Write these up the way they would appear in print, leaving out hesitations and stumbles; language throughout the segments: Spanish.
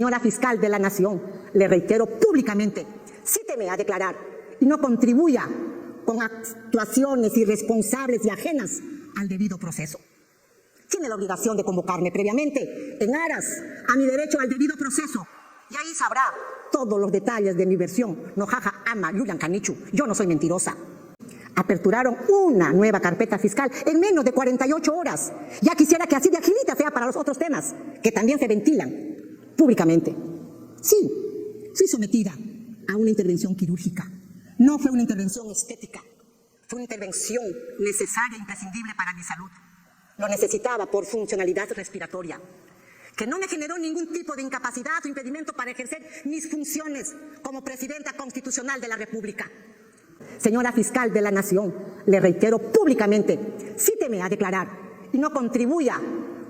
Señora fiscal de la Nación, le reitero públicamente, cíteme a declarar y no contribuya con actuaciones irresponsables y ajenas al debido proceso. Tiene la obligación de convocarme previamente en aras a mi derecho al debido proceso y ahí sabrá todos los detalles de mi versión. No jaja ama Yuyan Canichu, yo no soy mentirosa. Aperturaron una nueva carpeta fiscal en menos de 48 horas. Ya quisiera que así de agilita sea para los otros temas, que también se ventilan públicamente. Sí, fui sometida a una intervención quirúrgica. No fue una intervención estética, fue una intervención necesaria e imprescindible para mi salud. Lo necesitaba por funcionalidad respiratoria, que no me generó ningún tipo de incapacidad o impedimento para ejercer mis funciones como presidenta constitucional de la República. Señora fiscal de la Nación, le reitero públicamente, cíteme a declarar y no contribuya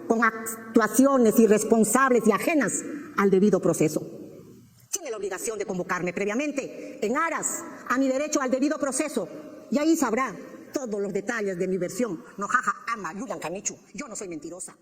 con actuaciones irresponsables y ajenas al debido proceso. Tiene la obligación de convocarme previamente en aras a mi derecho al debido proceso y ahí sabrá todos los detalles de mi versión. No jaja ama Yuyan Canichu, yo no soy mentirosa.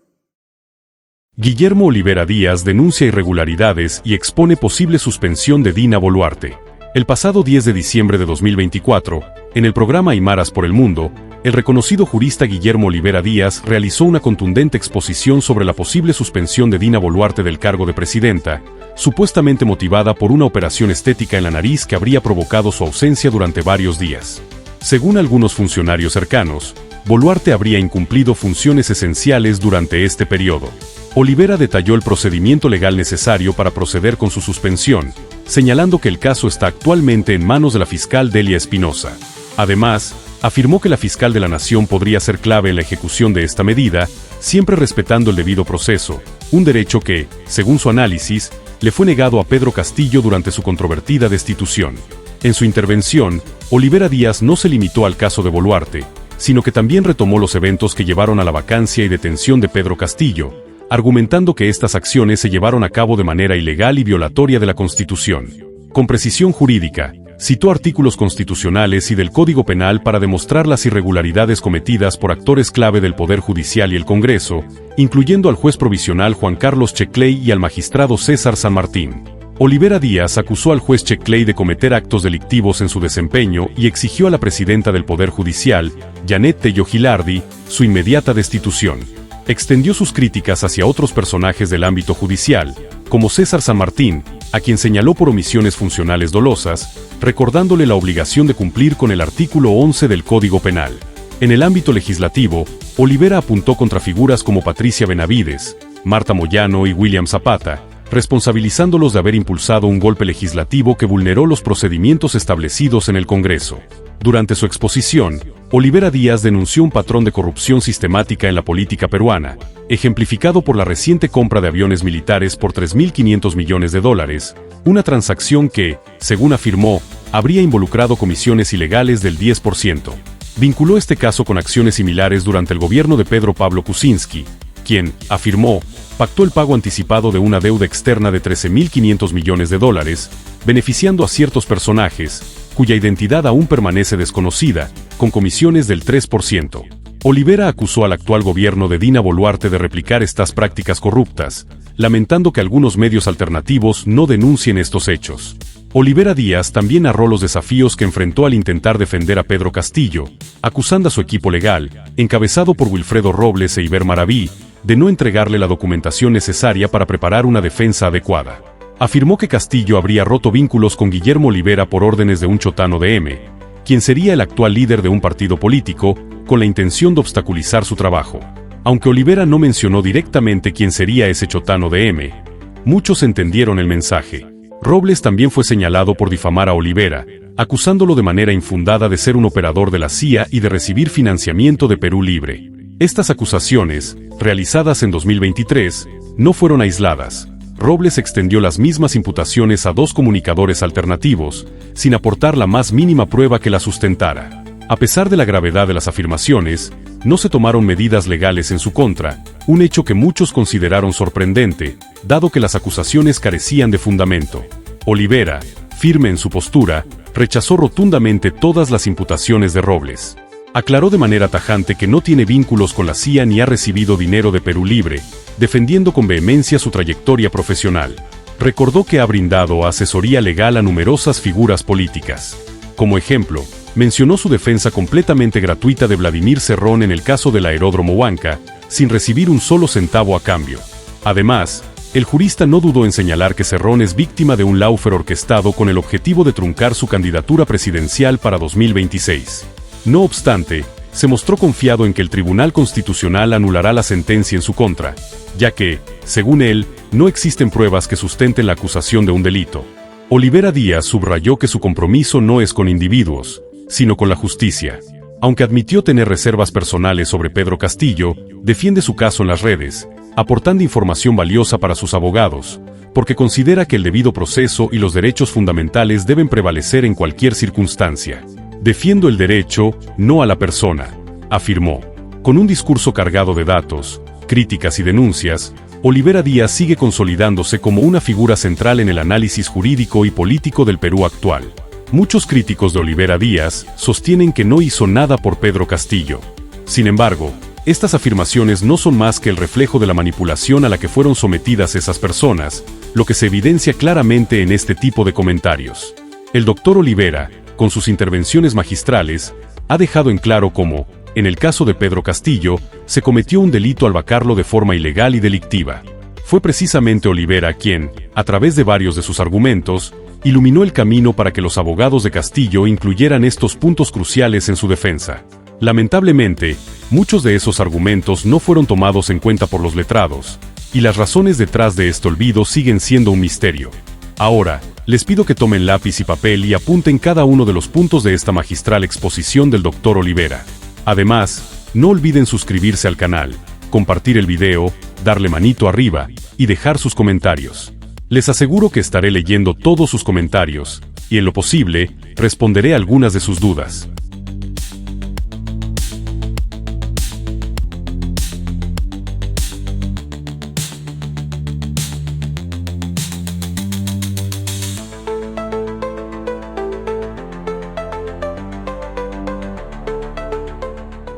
Guillermo Olivera Díaz denuncia irregularidades y expone posible suspensión de Dina Boluarte. El pasado 10 de diciembre de 2024, en el programa Aymaras por el Mundo, el reconocido jurista Guillermo Olivera Díaz realizó una contundente exposición sobre la posible suspensión de Dina Boluarte del cargo de presidenta, supuestamente motivada por una operación estética en la nariz que habría provocado su ausencia durante varios días. Según algunos funcionarios cercanos, Boluarte habría incumplido funciones esenciales durante este periodo. Olivera detalló el procedimiento legal necesario para proceder con su suspensión, señalando que el caso está actualmente en manos de la fiscal Delia Espinosa. Además, afirmó que la fiscal de la Nación podría ser clave en la ejecución de esta medida, siempre respetando el debido proceso, un derecho que, según su análisis, le fue negado a Pedro Castillo durante su controvertida destitución. En su intervención, Olivera Díaz no se limitó al caso de Boluarte, sino que también retomó los eventos que llevaron a la vacancia y detención de Pedro Castillo, argumentando que estas acciones se llevaron a cabo de manera ilegal y violatoria de la Constitución. Con precisión jurídica, citó artículos constitucionales y del Código Penal para demostrar las irregularidades cometidas por actores clave del Poder Judicial y el Congreso, incluyendo al juez provisional Juan Carlos Checley y al magistrado César San Martín. Olivera Díaz acusó al juez Checley de cometer actos delictivos en su desempeño y exigió a la presidenta del Poder Judicial, Janet Tello Gilardi, su inmediata destitución. Extendió sus críticas hacia otros personajes del ámbito judicial, como César San Martín, a quien señaló por omisiones funcionales dolosas, recordándole la obligación de cumplir con el artículo 11 del Código Penal. En el ámbito legislativo, Olivera apuntó contra figuras como Patricia Benavides, Marta Moyano y William Zapata, responsabilizándolos de haber impulsado un golpe legislativo que vulneró los procedimientos establecidos en el Congreso. Durante su exposición, Olivera Díaz denunció un patrón de corrupción sistemática en la política peruana, ejemplificado por la reciente compra de aviones militares por $3.500 millones, una transacción que, según afirmó, habría involucrado comisiones ilegales del 10%. Vinculó este caso con acciones similares durante el gobierno de Pedro Pablo Kuczynski, quien, afirmó, pactó el pago anticipado de una deuda externa de $13.500 millones, beneficiando a ciertos personajes, cuya identidad aún permanece desconocida, con comisiones del 3%. Olivera acusó al actual gobierno de Dina Boluarte de replicar estas prácticas corruptas, lamentando que algunos medios alternativos no denuncien estos hechos. Olivera Díaz también narró los desafíos que enfrentó al intentar defender a Pedro Castillo, acusando a su equipo legal, encabezado por Wilfredo Robles e Iber Maraví, de no entregarle la documentación necesaria para preparar una defensa adecuada. Afirmó que Castillo habría roto vínculos con Guillermo Olivera por órdenes de un chotano de M, quien sería el actual líder de un partido político, con la intención de obstaculizar su trabajo. Aunque Olivera no mencionó directamente quién sería ese chotano de M, muchos entendieron el mensaje. Robles también fue señalado por difamar a Olivera, acusándolo de manera infundada de ser un operador de la CIA y de recibir financiamiento de Perú Libre. Estas acusaciones, realizadas en 2023, no fueron aisladas. Robles extendió las mismas imputaciones a dos comunicadores alternativos, sin aportar la más mínima prueba que la sustentara. A pesar de la gravedad de las afirmaciones, no se tomaron medidas legales en su contra, un hecho que muchos consideraron sorprendente, dado que las acusaciones carecían de fundamento. Olivera, firme en su postura, rechazó rotundamente todas las imputaciones de Robles. Aclaró de manera tajante que no tiene vínculos con la CIA ni ha recibido dinero de Perú Libre, defendiendo con vehemencia su trayectoria profesional. recordó que ha brindado asesoría legal a numerosas figuras políticas. Como ejemplo, mencionó su defensa completamente gratuita de Vladimir Cerrón en el caso del aeródromo Huanca, sin recibir un solo centavo a cambio. Además, el jurista no dudó en señalar que Cerrón es víctima de un lawfare orquestado con el objetivo de truncar su candidatura presidencial para 2026. No obstante, se mostró confiado en que el Tribunal Constitucional anulará la sentencia en su contra, ya que, según él, no existen pruebas que sustenten la acusación de un delito. Olivera Díaz subrayó que su compromiso no es con individuos, sino con la justicia. Aunque admitió tener reservas personales sobre Pedro Castillo, defiende su caso en las redes, aportando información valiosa para sus abogados, porque considera que el debido proceso y los derechos fundamentales deben prevalecer en cualquier circunstancia. Defiendo el derecho, no a la persona, afirmó. Con un discurso cargado de datos, críticas y denuncias, Olivera Díaz sigue consolidándose como una figura central en el análisis jurídico y político del Perú actual. Muchos críticos de Olivera Díaz sostienen que no hizo nada por Pedro Castillo. Sin embargo, estas afirmaciones no son más que el reflejo de la manipulación a la que fueron sometidas esas personas, lo que se evidencia claramente en este tipo de comentarios. El doctor Olivera, con sus intervenciones magistrales, ha dejado en claro cómo, en el caso de Pedro Castillo, se cometió un delito al vacarlo de forma ilegal y delictiva. Fue precisamente Olivera quien, a través de varios de sus argumentos, iluminó el camino para que los abogados de Castillo incluyeran estos puntos cruciales en su defensa. Lamentablemente, muchos de esos argumentos no fueron tomados en cuenta por los letrados, y las razones detrás de este olvido siguen siendo un misterio. Ahora, les pido que tomen lápiz y papel y apunten cada uno de los puntos de esta magistral exposición del Dr. Olivera. Además, no olviden suscribirse al canal, compartir el video, darle manito arriba y dejar sus comentarios. Les aseguro que estaré leyendo todos sus comentarios, y en lo posible, responderé algunas de sus dudas.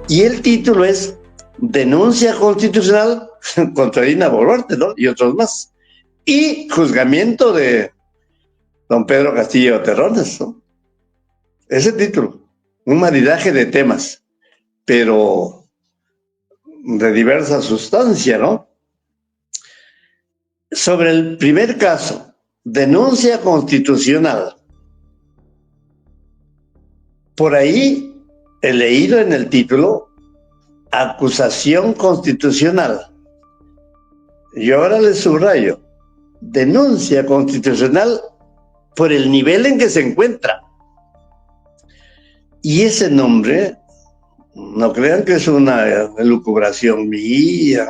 Y el título es Denuncia Constitucional contra Dina Boluarte, ¿no? Y otros más. Y juzgamiento de don Pedro Castillo Terrones, ¿no? Ese título, un maridaje de temas, pero de diversa sustancia, ¿no? Sobre el primer caso, denuncia constitucional. Por ahí he leído en el título acusación constitucional. Y ahora les subrayo, denuncia constitucional por el nivel en que se encuentra. Y ese nombre, no crean que es una elucubración mía,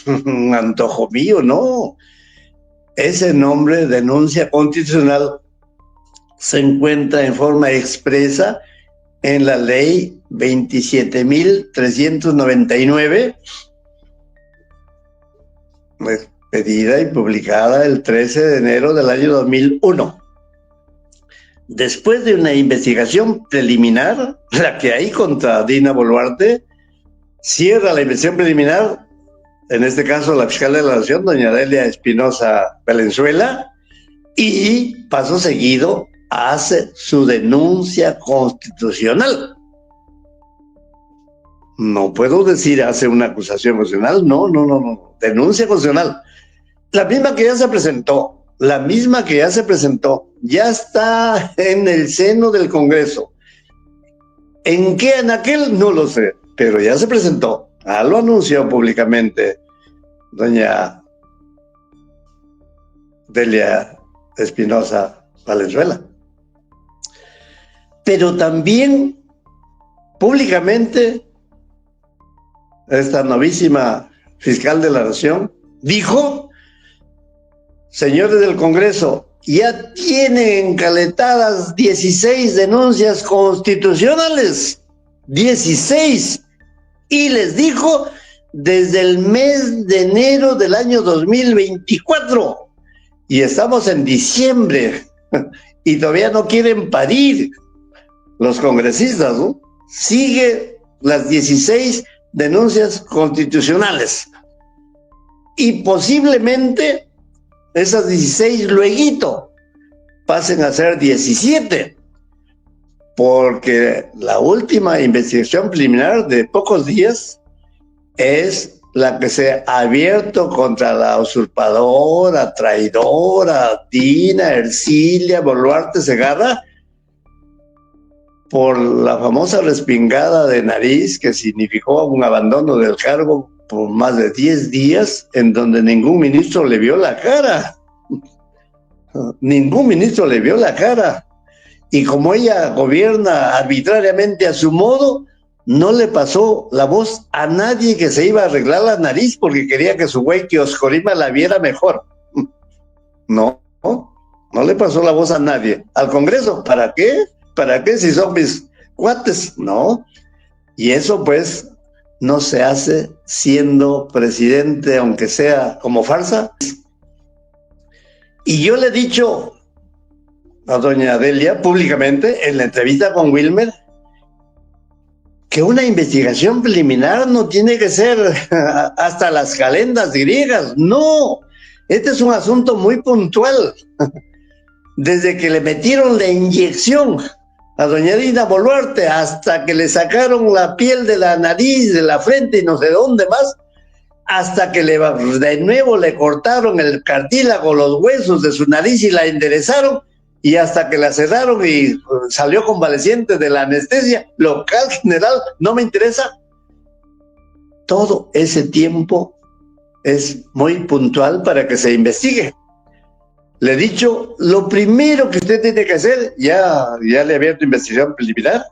un antojo mío, no. Ese nombre, denuncia constitucional, se encuentra en forma expresa en la ley 27.399, pedida y publicada el 13 de enero del año 2001. Después de una investigación preliminar, la que hay contra Dina Boluarte, cierra la investigación preliminar, en este caso la fiscal de la Nación, doña Delia Espinosa Valenzuela, y paso seguido hace su denuncia constitucional. No puedo decir hace una acusación constitucional, no, denuncia constitucional. La misma que ya se presentó, ya está en el seno del Congreso. ¿En qué? En aquel no lo sé, pero ya se presentó. Lo anunció públicamente doña Delia Espinosa Valenzuela. Pero también públicamente esta novísima fiscal de la Nación dijo: señores del Congreso, ya tienen encaletadas 16 denuncias constitucionales, 16, y les dijo desde el mes de enero del año 2024, y estamos en diciembre, y todavía no quieren parir los congresistas, ¿no? Sigue las 16 denuncias constitucionales, y posiblemente esas 16 lueguito pasen a ser 17, porque la última investigación preliminar de pocos días es la que se ha abierto contra la usurpadora, traidora, Dina Ercilia Boluarte Segarra, por la famosa respingada de nariz que significó un abandono del cargo por más de 10 días, en donde ningún ministro le vio la cara. Ningún ministro le vio la cara. Y como ella gobierna arbitrariamente a su modo, no le pasó la voz a nadie que se iba a arreglar la nariz porque quería que su güey Kioscorima la viera mejor. No le pasó la voz a nadie. Al Congreso, ¿para qué? ¿Para qué si son mis cuates? No. Y eso pues no se hace siendo presidente, aunque sea como farsa. Y yo le he dicho a doña Delia públicamente en la entrevista con Wilmer que una investigación preliminar no tiene que ser hasta las calendas griegas. No, este es un asunto muy puntual. Desde que le metieron la inyección a doña Dina Boluarte hasta que le sacaron la piel de la nariz, de la frente y no sé dónde más, hasta que de nuevo le cortaron el cartílago, los huesos de su nariz y la enderezaron, y hasta que la cerraron y salió convaleciente de la anestesia local general, no me interesa. Todo ese tiempo es muy puntual para que se investigue. Le he dicho, lo primero que usted tiene que hacer, ya le he abierto investigación preliminar,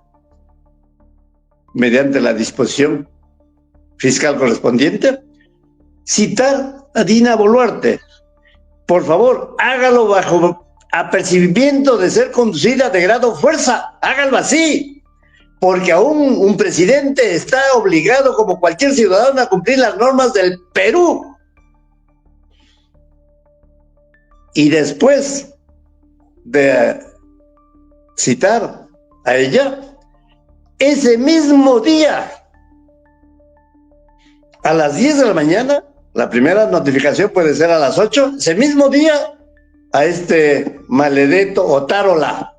mediante la disposición fiscal correspondiente, citar a Dina Boluarte. Por favor, hágalo bajo apercibimiento de ser conducida de grado fuerza, hágalo así, porque aún un presidente está obligado como cualquier ciudadano a cumplir las normas del Perú. Y después de citar a ella, ese mismo día, a las 10 de la mañana, la primera notificación puede ser a las 8, ese mismo día, a este maledeto Otárola,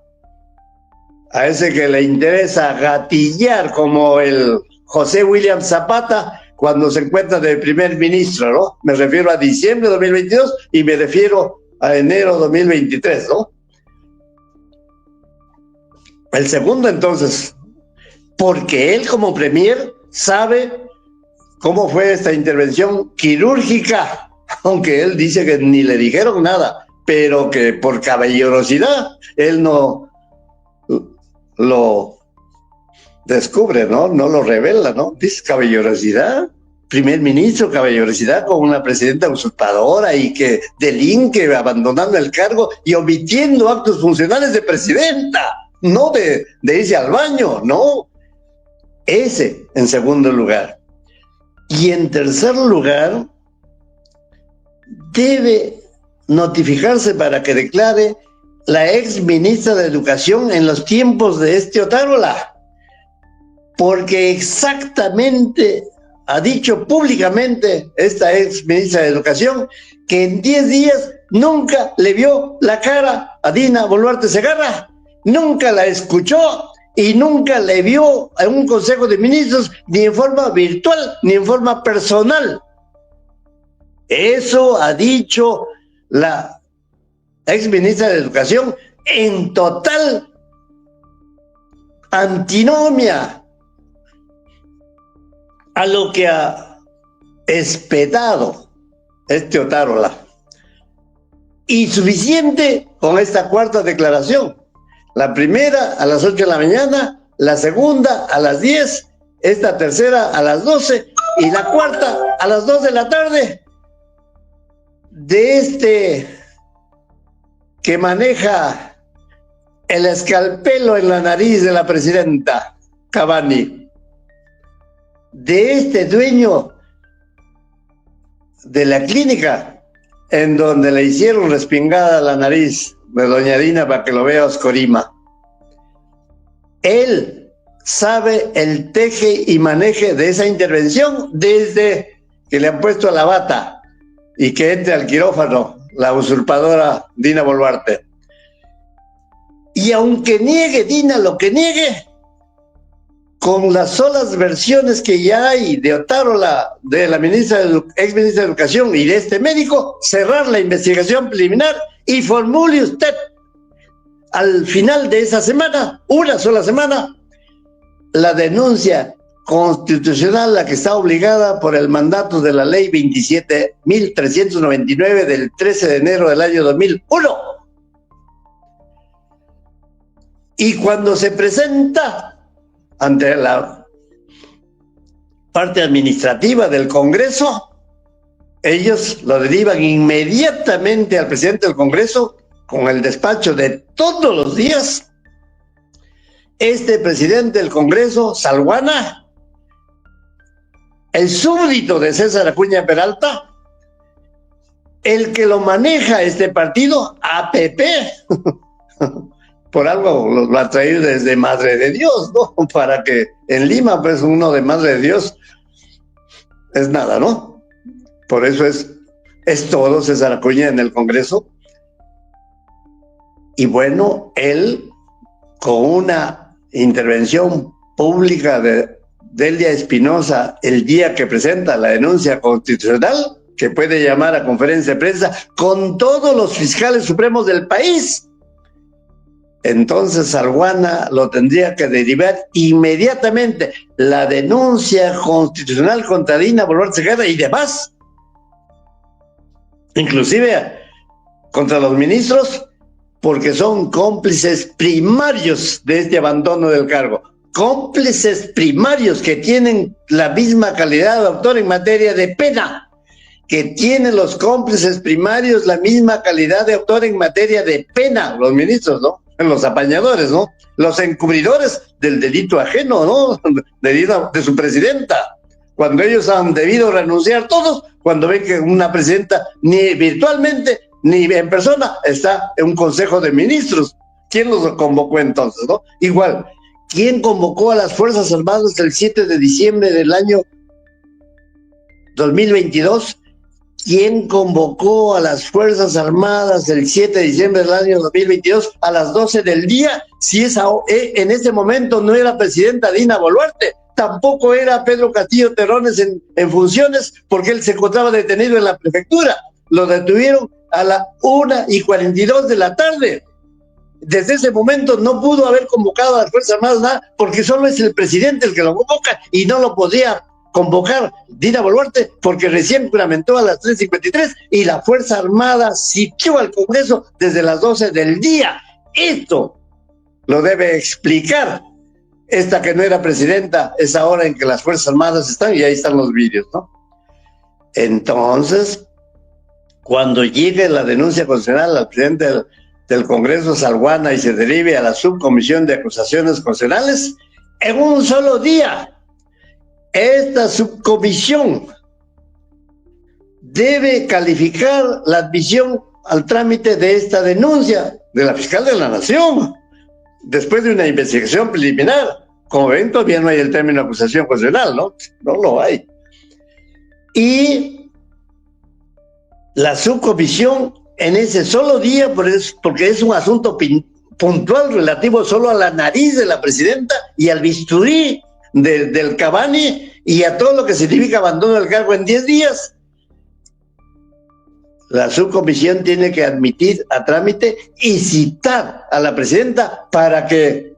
a ese que le interesa gatillar como el José William Zapata cuando se encuentra de primer ministro, ¿no? Me refiero a diciembre de 2022 y me refiero a enero de 2023, ¿no? El segundo, entonces, porque él como premier sabe cómo fue esta intervención quirúrgica, aunque él dice que ni le dijeron nada, pero que por caballerosidad él no lo descubre, ¿no? No lo revela, ¿no? Dice caballerosidad. Primer ministro, caballerosidad con una presidenta usurpadora y que delinque abandonando el cargo y omitiendo actos funcionales de presidenta, no de irse al baño, no. Ese en segundo lugar. Y en tercer lugar, debe notificarse para que declare la ex ministra de Educación en los tiempos de este Otárola, porque exactamente ha dicho públicamente esta ex ministra de Educación que en 10 días nunca le vio la cara a Dina Boluarte Segarra, nunca la escuchó y nunca le vio a un consejo de ministros ni en forma virtual ni en forma personal. Eso ha dicho la ex ministra de Educación en total antinomia a lo que ha espetado este Otárola. Y suficiente con esta cuarta declaración. La primera a las 8 de la mañana, la segunda a las 10, esta tercera a las 12 y la cuarta a las 2 de la tarde. De este que maneja el escalpelo en la nariz de la presidenta Cavani, de este dueño de la clínica en donde le hicieron respingada la nariz de doña Dina para que lo vea Oscorima. Él sabe el teje y maneje de esa intervención desde que le han puesto la bata y que entre al quirófano la usurpadora Dina Boluarte. Y aunque niegue Dina lo que niegue, con las solas versiones que ya hay de Otárola, de la ex ministra de Educación y de este médico, cerrar la investigación preliminar y formule usted al final de esa semana, una sola semana, la denuncia constitucional, la que está obligada por el mandato de la ley 27.399 del 13 de enero del año 2001. Y cuando se presenta ante la parte administrativa del Congreso, ellos lo derivan inmediatamente al presidente del Congreso con el despacho de todos los días. Este presidente del Congreso, Salguana, el súbdito de César Acuña Peralta, el que lo maneja este partido, APP, por algo lo ha traído desde Madre de Dios, ¿no? Para que en Lima, pues uno de Madre de Dios es nada, ¿no? Por eso es todo César Acuña en el Congreso. Y bueno, él, con una intervención pública de Delia Espinosa el día que presenta la denuncia constitucional, que puede llamar a conferencia de prensa con todos los fiscales supremos del país, entonces Salguana lo tendría que derivar inmediatamente la denuncia constitucional contra Dina Boluarte Segarra y demás, inclusive contra los ministros, porque son cómplices primarios de este abandono del cargo, cómplices primarios que tienen la misma calidad de autor en materia de pena, que tienen los cómplices primarios la misma calidad de autor en materia de pena, los ministros, ¿no? Los apañadores, ¿no? Los encubridores del delito ajeno, ¿no? De su presidenta. Cuando ellos han debido renunciar todos, cuando ven que una presidenta ni virtualmente ni en persona está en un consejo de ministros. ¿Quién los convocó entonces, no? Igual, ¿quién convocó a las Fuerzas Armadas el 7 de diciembre del año 2022? ¿Quién convocó a las Fuerzas Armadas el 7 de diciembre del año 2022 a las 12 del día? Si en ese momento no era presidenta Dina Boluarte, tampoco era Pedro Castillo Terrones en funciones, porque él se encontraba detenido en la prefectura. Lo detuvieron a la 1:42 de la tarde. Desde ese momento no pudo haber convocado a las Fuerzas Armadas nada, porque solo es el presidente el que lo convoca y no lo podía convocar Dina Boluarte porque recién juramentó a las 3:53 y la Fuerza Armada sitió al Congreso desde las 12 del día. Esto lo debe explicar esta que no era presidenta, esa hora en que las Fuerzas Armadas están, y ahí están los vídeos, ¿no? Entonces, cuando llegue la denuncia constitucional al presidente del Congreso, Salguana, y se derive a la subcomisión de acusaciones constitucionales, en un solo día, esta subcomisión debe calificar la admisión al trámite de esta denuncia de la fiscal de la Nación, después de una investigación preliminar. Como ven, todavía no hay el término de acusación constitucional, ¿no? No lo hay. Y la subcomisión en ese solo día, porque es un asunto puntual relativo solo a la nariz de la presidenta y al bisturí del Cavani y a todo lo que significa abandono del cargo en 10 días, la subcomisión tiene que admitir a trámite y citar a la presidenta para que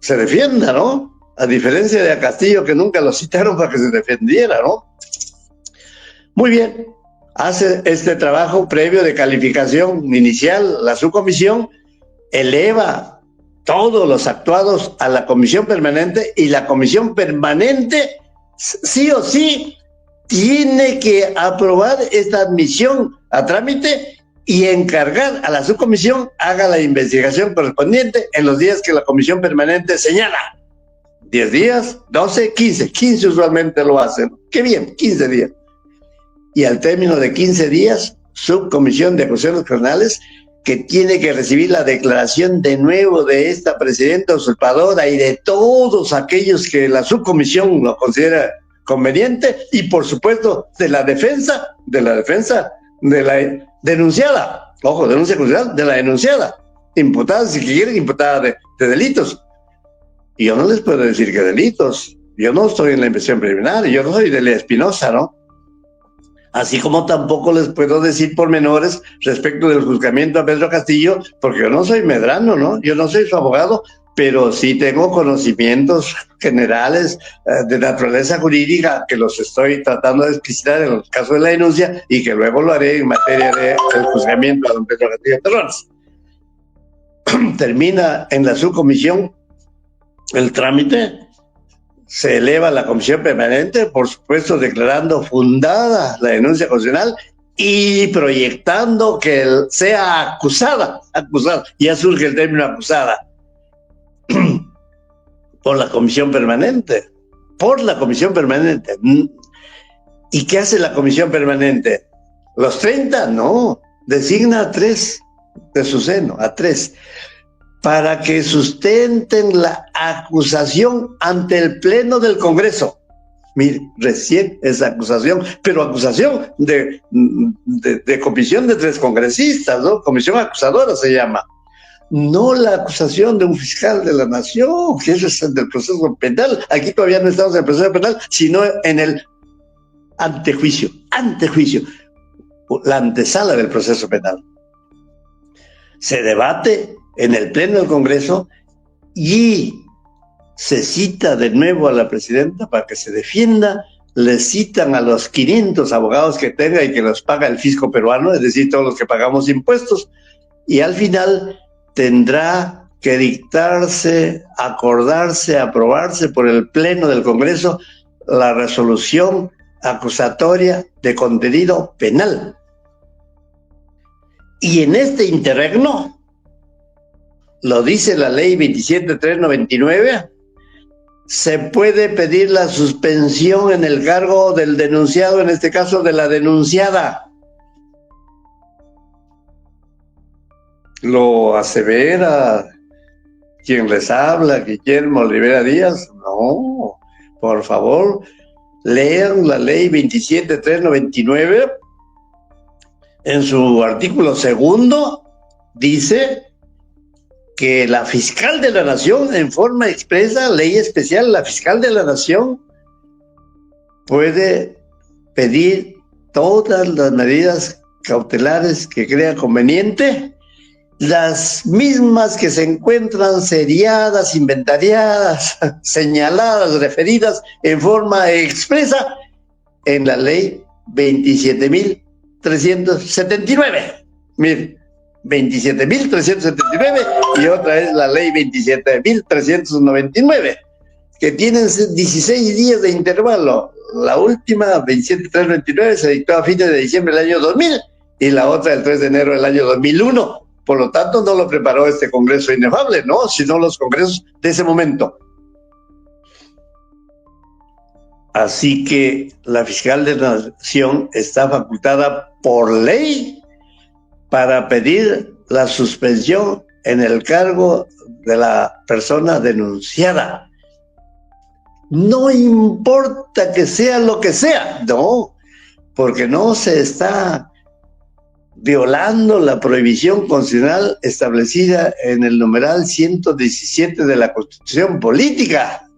se defienda, ¿no? A diferencia de a Castillo, que nunca lo citaron para que se defendiera, ¿no? Muy bien, hace este trabajo previo de calificación inicial, la subcomisión eleva todos los actuados a la comisión permanente, y la comisión permanente sí o sí tiene que aprobar esta admisión a trámite y encargar a la subcomisión haga la investigación correspondiente en los días que la comisión permanente señala. 10 días, 12, 15 usualmente lo hacen. Qué bien, 15 días. Y al término de 15 días, subcomisión de acusaciones criminales, que tiene que recibir la declaración de nuevo de esta presidenta usurpadora y de todos aquellos que la subcomisión lo considera conveniente, y por supuesto de la defensa de la denunciada, ojo, denuncia constitucional de la denunciada, imputada, si quieren, imputada de delitos. Y yo no les puedo decir que delitos, yo no estoy en la investigación preliminar, yo no soy de Lea Espinosa, ¿no? Así como tampoco les puedo decir pormenores respecto del juzgamiento a Pedro Castillo, porque yo no soy Medrano, ¿no? Yo no soy su abogado, pero sí tengo conocimientos generales de naturaleza jurídica que los estoy tratando de explicitar en el caso de la denuncia y que luego lo haré en materia del juzgamiento a don Pedro Castillo Terrones. Termina en la subcomisión el trámite, se eleva a la comisión permanente, por supuesto declarando fundada la denuncia constitucional y proyectando que sea acusada, ya surge el término acusada, por la comisión permanente. ¿Y qué hace la comisión permanente? ¿Los 30? No, designa a 3 de su seno, a 3, para que sustenten la acusación ante el Pleno del Congreso. Mire, recién esa acusación, pero acusación de comisión de 3 congresistas, ¿no? Comisión acusadora se llama. No la acusación de un fiscal de la nación, que eso es del proceso penal. Aquí todavía no estamos en el proceso penal, sino en el antejuicio, la antesala del proceso penal. Se debate en el Pleno del Congreso y se cita de nuevo a la presidenta para que se defienda. Le citan a los 500 abogados que tenga y que los paga el fisco peruano, es decir, todos los que pagamos impuestos, y al final tendrá que dictarse, acordarse, aprobarse por el Pleno del Congreso la resolución acusatoria de contenido penal. Y en este interregno, lo dice la ley 27.399, se puede pedir la suspensión en el cargo del denunciado, en este caso de la denunciada. Lo asevera quien les habla, Guillermo Olivera Díaz. No, por favor, lean la ley 27.399. En su artículo 2 dice que la fiscal de la Nación, en forma expresa, ley especial, la fiscal de la Nación puede pedir todas las medidas cautelares que crea conveniente, las mismas que se encuentran seriadas, inventariadas, señaladas, referidas en forma expresa en la ley 27.379. Mire, 27.379 y otra es la ley 27.399, que tienen 16 días de intervalo. La última, 27.399, se dictó a fines de diciembre del año 2000 y la otra el 3 de enero del año 2001. Por lo tanto, no lo preparó este Congreso inefable, ¿no? Sino los congresos de ese momento. Así que la fiscal de la Nación está facultada por ley para pedir la suspensión en el cargo de la persona denunciada. No importa que sea lo que sea, no, porque no se está violando la prohibición constitucional establecida en el numeral 117 de la Constitución Política.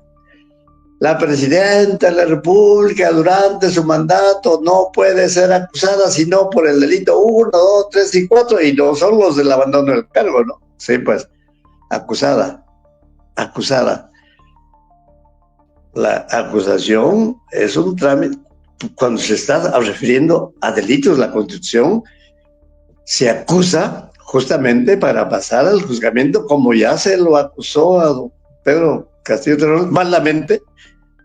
La presidenta de la República durante su mandato no puede ser acusada sino por el delito 1, 2, 3 y 4, y no son los del abandono del cargo, ¿no? Sí, pues, acusada. La acusación es un trámite. Cuando se está refiriendo a delitos, la Constitución se acusa justamente para pasar al juzgamiento, como ya se lo acusó a don Pedro Castillo Terrones, malamente,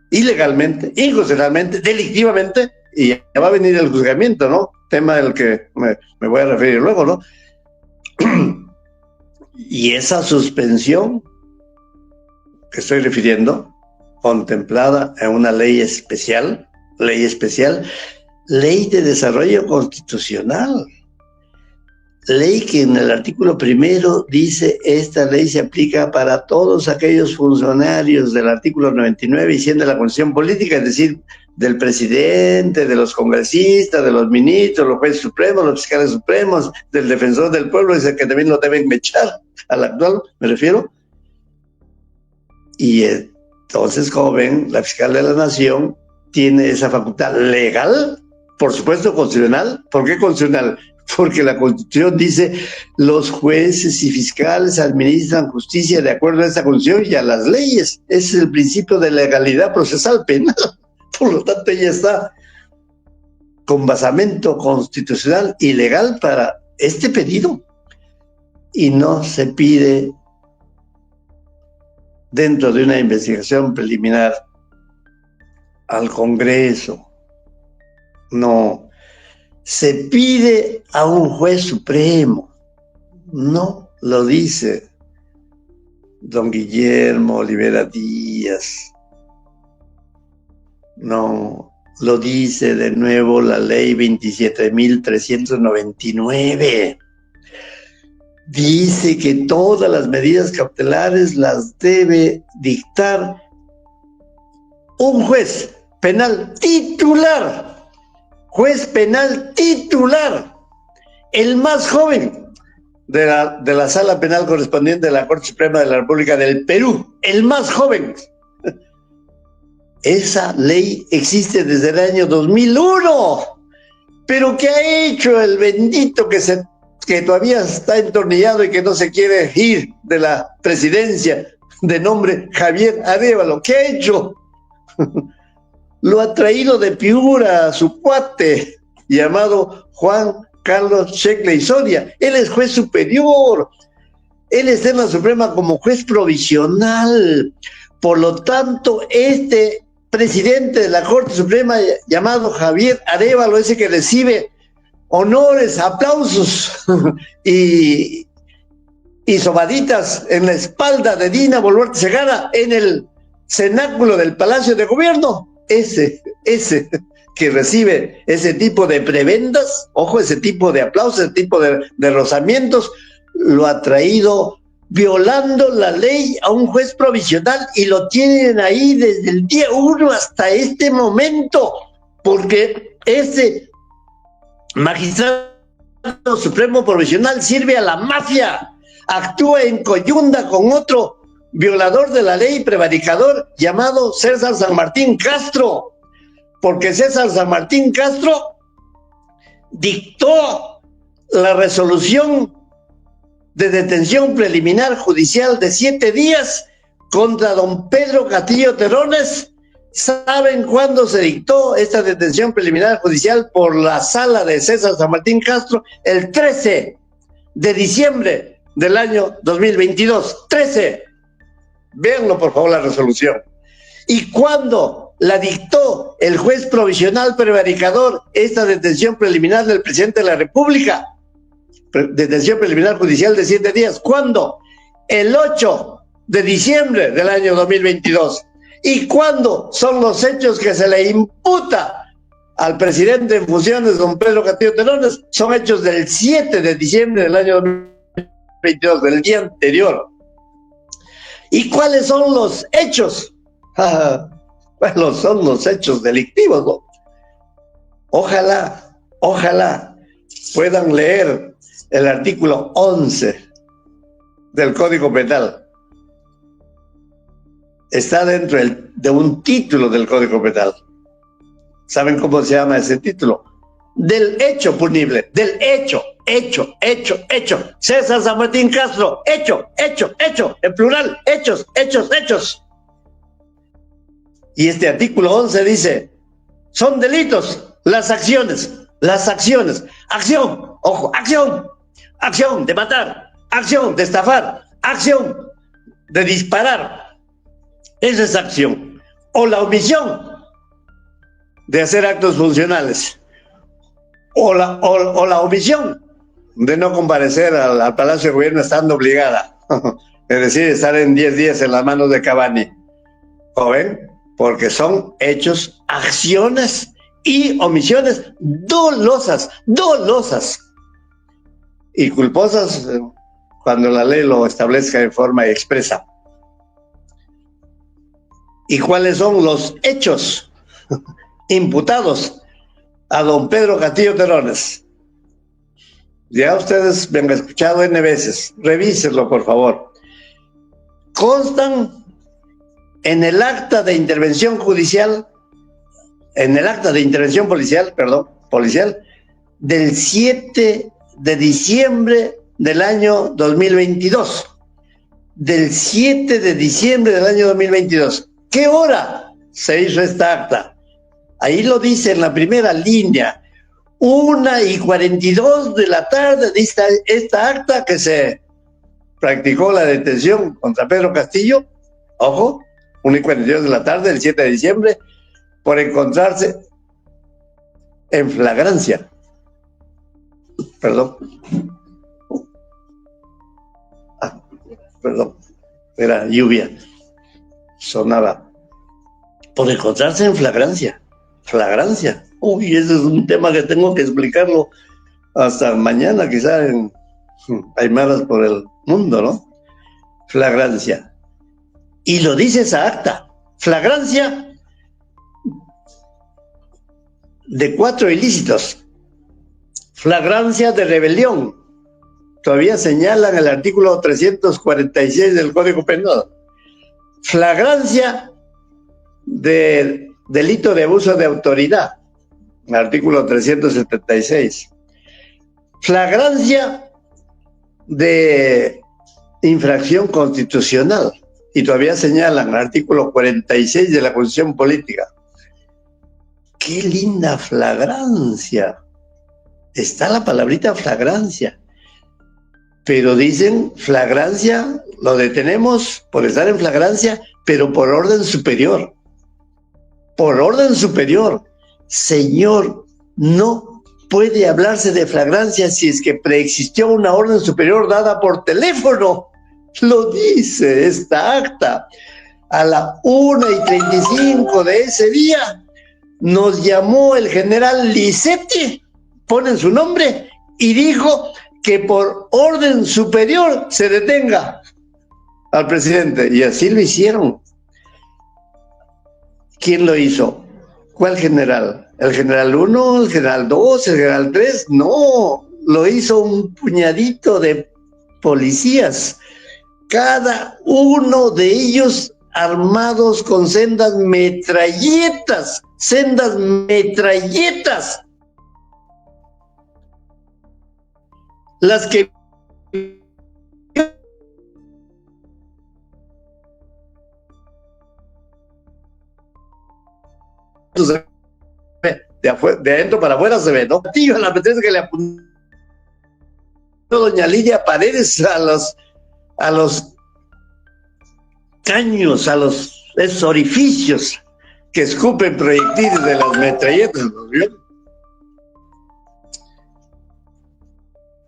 ilegalmente, inconstitucionalmente, delictivamente, y ya va a venir el juzgamiento, ¿no? Tema del que me voy a referir luego, ¿no? Y esa suspensión que estoy refiriendo, contemplada en una ley especial, ley de desarrollo constitucional, ley que en el artículo 1 dice: esta ley se aplica para todos aquellos funcionarios del artículo 99 y 100 de la Constitución Política, es decir, del presidente, de los congresistas, de los ministros, los jueces supremos, los fiscales supremos, del defensor del pueblo, dice que también lo deben echar, al actual me refiero. Y entonces, como ven, la fiscal de la nación tiene esa facultad legal, por supuesto constitucional. ¿Por qué constitucional? Porque la Constitución dice los jueces y fiscales administran justicia de acuerdo a esta Constitución y a las leyes. Ese es el principio de legalidad procesal penal. Por lo tanto, ella está con basamento constitucional y legal para este pedido. Y no se pide dentro de una investigación preliminar al Congreso. No, se pide a un juez supremo. No lo dice don Guillermo Olivera Díaz. No, lo dice de nuevo la ley 27.399. Dice que todas las medidas cautelares las debe dictar un juez penal titular. Juez penal titular, el más joven de la sala penal correspondiente de la Corte Suprema de la República del Perú, el más joven. Esa ley existe desde el año 2001, pero ¿qué ha hecho el bendito que todavía está entornillado y que no se quiere ir de la presidencia, de nombre Javier Arévalo? ¿Qué ha hecho? Lo ha traído de Piura a su cuate llamado Juan Carlos Shekley Soria. Él es juez superior. Él está en la Suprema como juez provisional. Por lo tanto, este presidente de la Corte Suprema llamado Javier Arévalo, ese que recibe honores, aplausos y sobaditas en la espalda de Dina Boluarte Segarra en el cenáculo del Palacio de Gobierno, ese que recibe ese tipo de prebendas, ojo, ese tipo de aplausos, ese tipo de rozamientos, lo ha traído violando la ley a un juez provisional y lo tienen ahí desde el día 1 hasta este momento, porque ese magistrado supremo provisional sirve a la mafia, actúa en coyunda con otro violador de la ley, prevaricador, llamado César San Martín Castro, porque César San Martín Castro dictó la resolución de detención preliminar judicial de 7 días contra don Pedro Castillo Terrones. ¿Saben cuándo se dictó esta detención preliminar judicial por la sala de César San Martín Castro? El 13 de diciembre del año 2022. 13. Véanlo, por favor, la resolución. Y cuando la dictó el juez provisional prevaricador, esta detención preliminar del presidente de la República, detención preliminar judicial de 7 días, ¿cuándo? El 8 de diciembre del año 2022. ¿Y cuándo son los hechos que se le imputa al presidente en funciones, don Pedro Castillo Terrones? Son hechos del 7 de diciembre del año 2022, del día anterior. ¿Y cuáles son los hechos? Bueno, son los hechos delictivos, ¿no? Ojalá puedan leer el artículo 11 del Código Penal. Está dentro de un título del Código Penal. ¿Saben cómo se llama ese título? Del hecho punible, del hecho. César San Martín Castro, hecho, en plural, hechos. Y este artículo 11 dice, son delitos las acciones, acción, ojo, acción de matar, acción de estafar, acción de disparar. Esa es acción. O la omisión de hacer actos funcionales. O la omisión de no comparecer al Palacio de Gobierno estando obligada. Es decir, estar en 10 días en las manos de Cavani. ¿Joven? Porque son hechos, acciones y omisiones dolosas. Y culposas cuando la ley lo establezca en forma expresa. ¿Y cuáles son los hechos? imputados a don Pedro Castillo Terrones. Ya ustedes me han escuchado N veces, revísenlo por favor. Constan en el acta de intervención judicial, en el acta de intervención policial, del 7 de diciembre del año 2022. Del 7 de diciembre del año 2022. ¿Qué hora se hizo esta acta? Ahí lo dice en la primera línea. 1:42 de la tarde de esta acta que se practicó la detención contra Pedro Castillo. Ojo, 1:42 de la tarde del 7 de diciembre por encontrarse en flagrancia. Perdón, era lluvia, sonaba. Por encontrarse en flagrancia. Uy, ese es un tema que tengo que explicarlo hasta mañana, quizá en Aymaras por el mundo, ¿no? Flagrancia. Y lo dice esa acta. Flagrancia de 4 ilícitos. Flagrancia de rebelión. Todavía señalan el artículo 346 del Código Penal. Flagrancia de delito de abuso de autoridad, artículo 376. Flagrancia de infracción constitucional, y todavía señalan el artículo 46 de la Constitución Política. ¡Qué linda flagrancia! Está la palabrita flagrancia. Pero dicen flagrancia, lo detenemos por estar en flagrancia, pero por orden superior. Por orden superior. Señor, no puede hablarse de flagrancia si es que preexistió una orden superior dada por teléfono. Lo dice esta acta. A la 1:35 de ese día nos llamó el general Licetti, ponen su nombre, y dijo que por orden superior se detenga al presidente. Y así lo hicieron. ¿Quién lo hizo? ¿Cuál general? ¿El general 1, el general 2, el general 3? No, lo hizo un puñadito de policías, cada uno de ellos armados con sendas metralletas, las que de adentro para afuera se ve, ¿no? La metralla que le apuntó doña Lidia Paredes a los caños, a esos orificios que escupen proyectiles de las metralletas.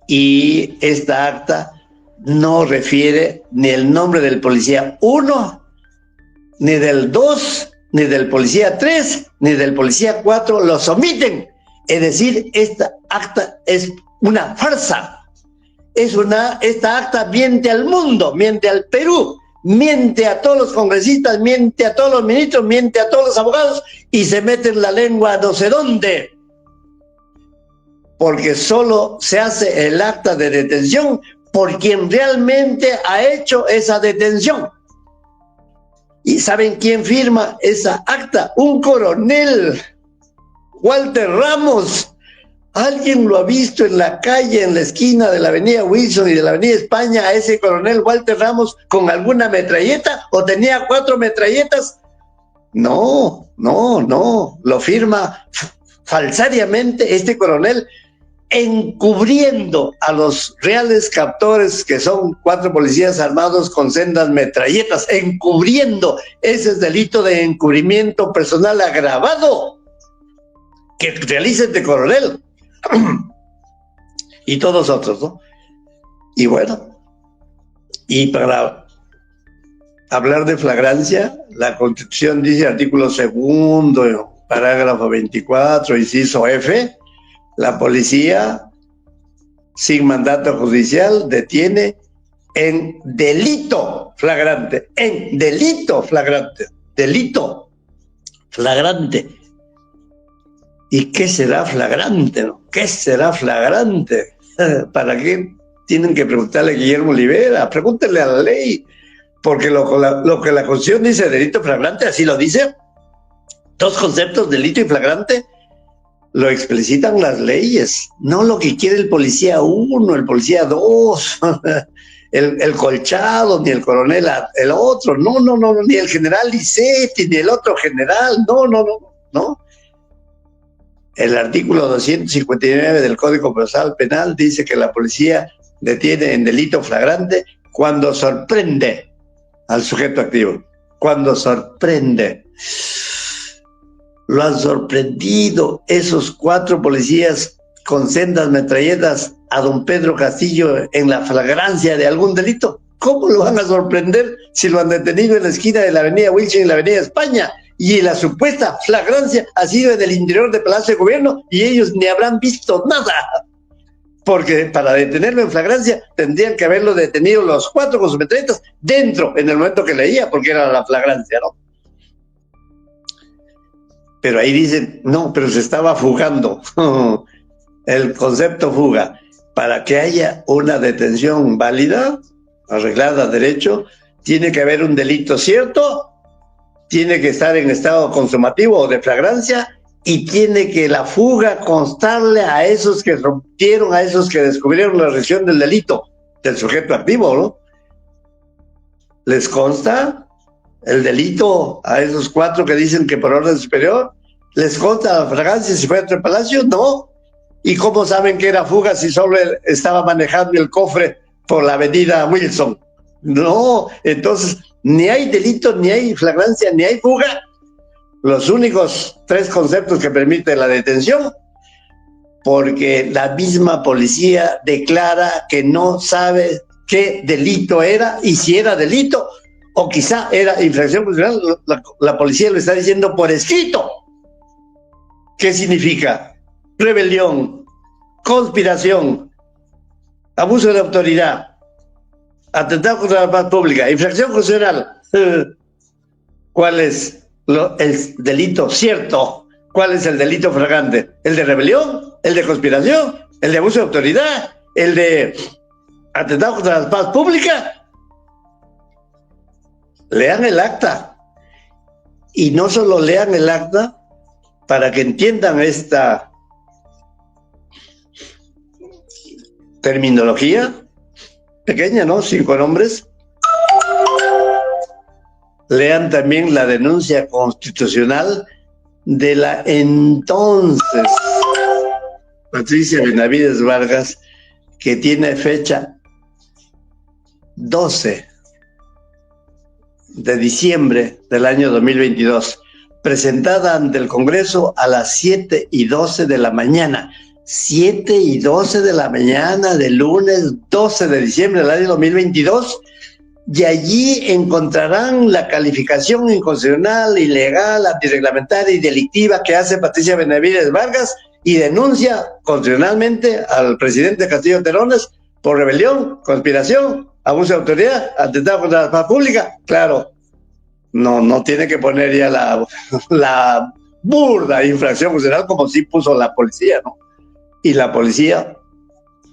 Y esta acta no refiere ni el nombre del policía 1, ni del 2, ni del policía 3, ni del policía 4, los omiten. Es decir, esta acta es una farsa. Esta acta miente al mundo, miente al Perú, miente a todos los congresistas, miente a todos los ministros, miente a todos los abogados y se mete en la lengua no sé dónde. Porque solo se hace el acta de detención por quien realmente ha hecho esa detención. ¿Y saben quién firma esa acta? Un coronel, Walter Ramos. ¿Alguien lo ha visto en la calle, en la esquina de la avenida Wilson y de la avenida España, a ese coronel Walter Ramos con alguna metralleta? ¿O tenía 4 metralletas? No, lo firma falsariamente este coronel, encubriendo a los reales captores, que son 4 policías armados con sendas metralletas, encubriendo. Ese es delito de encubrimiento personal agravado que realiza este coronel y todos otros, ¿no? Y bueno, y para hablar de flagrancia, la Constitución dice, artículo 2, parágrafo 24, inciso F, la policía, sin mandato judicial, detiene en delito flagrante, delito flagrante. ¿Y qué será flagrante? ¿No? ¿Qué será flagrante? ¿Para qué tienen que preguntarle a Guillermo Olivera? Pregúntenle a la ley, porque lo que la Constitución dice delito flagrante, así lo dice. Dos conceptos, delito y flagrante, lo explicitan las leyes, no lo que quiere el policía 1, el policía 2, el colchado, ni el coronel, el otro, no, ni el general Licetti, ni el otro general, no. El artículo 259 del Código Procesal Penal dice que la policía detiene en delito flagrante cuando sorprende al sujeto activo, cuando sorprende. Lo han sorprendido esos 4 policías con sendas metralletas a don Pedro Castillo en la flagrancia de algún delito. ¿Cómo lo van a sorprender si lo han detenido en la esquina de la avenida Wilson y la avenida España? Y la supuesta flagrancia ha sido en el interior del Palacio de Gobierno y ellos ni habrán visto nada. Porque para detenerlo en flagrancia tendrían que haberlo detenido los 4 con sus metralletas dentro en el momento que leía, porque era la flagrancia, ¿no? Pero ahí dicen, no, pero se estaba fugando. El concepto fuga. Para que haya una detención válida, arreglada a derecho, tiene que haber un delito cierto, tiene que estar en estado consumativo o de flagrancia, y tiene que la fuga constarle a esos que rompieron, a esos que descubrieron la reacción del delito, del sujeto activo, ¿no? ¿Les consta el delito a esos 4 que dicen que por orden superior? ¿Les consta la flagrancia si fue entre el Palacio? No. ¿Y cómo saben que era fuga si solo él estaba manejando el cofre por la avenida Wilson? No, entonces ni hay delito, ni hay flagrancia, ni hay fuga. Los únicos 3 conceptos que permiten la detención, porque la misma policía declara que no sabe qué delito era y si era delito o quizá era infracción constitucional. La policía lo está diciendo por escrito. ¿Qué significa? Rebelión, conspiración, abuso de autoridad, atentado contra la paz pública, infracción constitucional. ¿Cuál es el delito cierto? ¿Cuál es el delito flagrante? ¿El de rebelión? ¿El de conspiración? ¿El de abuso de autoridad? ¿El de atentado contra la paz pública? Lean el acta. Y no solo lean el acta para que entiendan esta terminología pequeña, ¿no? 5 nombres. Lean también la denuncia constitucional de la entonces Patricia Benavides Vargas, que tiene fecha 12 de diciembre del año 2022, presentada ante el Congreso a las 7:12 de la mañana. 7:12 de la mañana del lunes 12 de diciembre del año 2022, y allí encontrarán la calificación inconstitucional, ilegal, antirreglamentaria y delictiva que hace Patricia Benavides Vargas y denuncia constitucionalmente al presidente Castillo Terrones por rebelión, conspiración, abuso de autoridad, atentado contra la paz pública. Claro, no tiene que poner ya la burda infracción constitucional como sí puso la policía, ¿no? Y la policía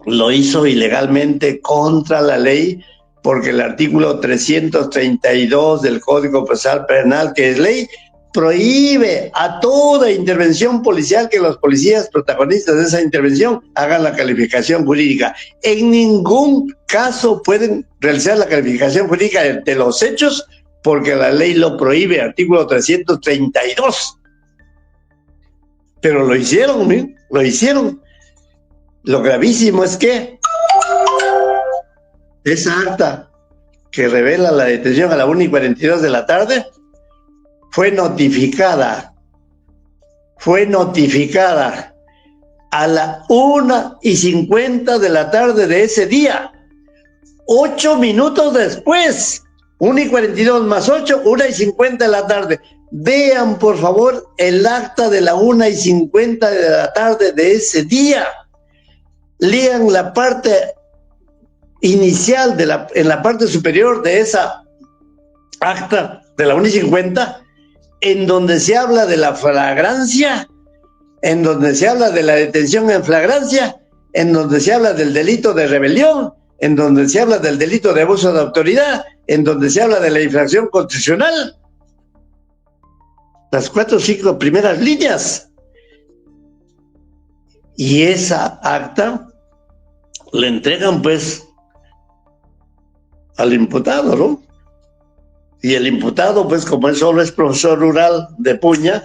lo hizo ilegalmente contra la ley, porque el artículo 332 del Código Procesal Penal, que es ley, prohíbe a toda intervención policial que los policías protagonistas de esa intervención hagan la calificación jurídica. En ningún caso pueden realizar la calificación jurídica de los hechos, porque la ley lo prohíbe, artículo 332. Pero lo hicieron, ¿sí? Lo hicieron. Lo gravísimo es que esa acta que revela la detención a la 1:42 de la tarde fue notificada a la 1:50 de la tarde de ese día, 8 minutos después. 1:42 más 8, 1:50 de la tarde. Vean, por favor, el acta de la 1:50 de la tarde de ese día. Lean la parte inicial en la parte superior de esa acta de la 1:50, en donde se habla de la flagrancia, en donde se habla de la detención en flagrancia, en donde se habla del delito de rebelión, en donde se habla del delito de abuso de autoridad, en donde se habla de la infracción constitucional. Las 4 o 5 primeras líneas. Y esa acta le entregan pues al imputado, ¿no? Y el imputado, pues como él solo es profesor rural de Puña,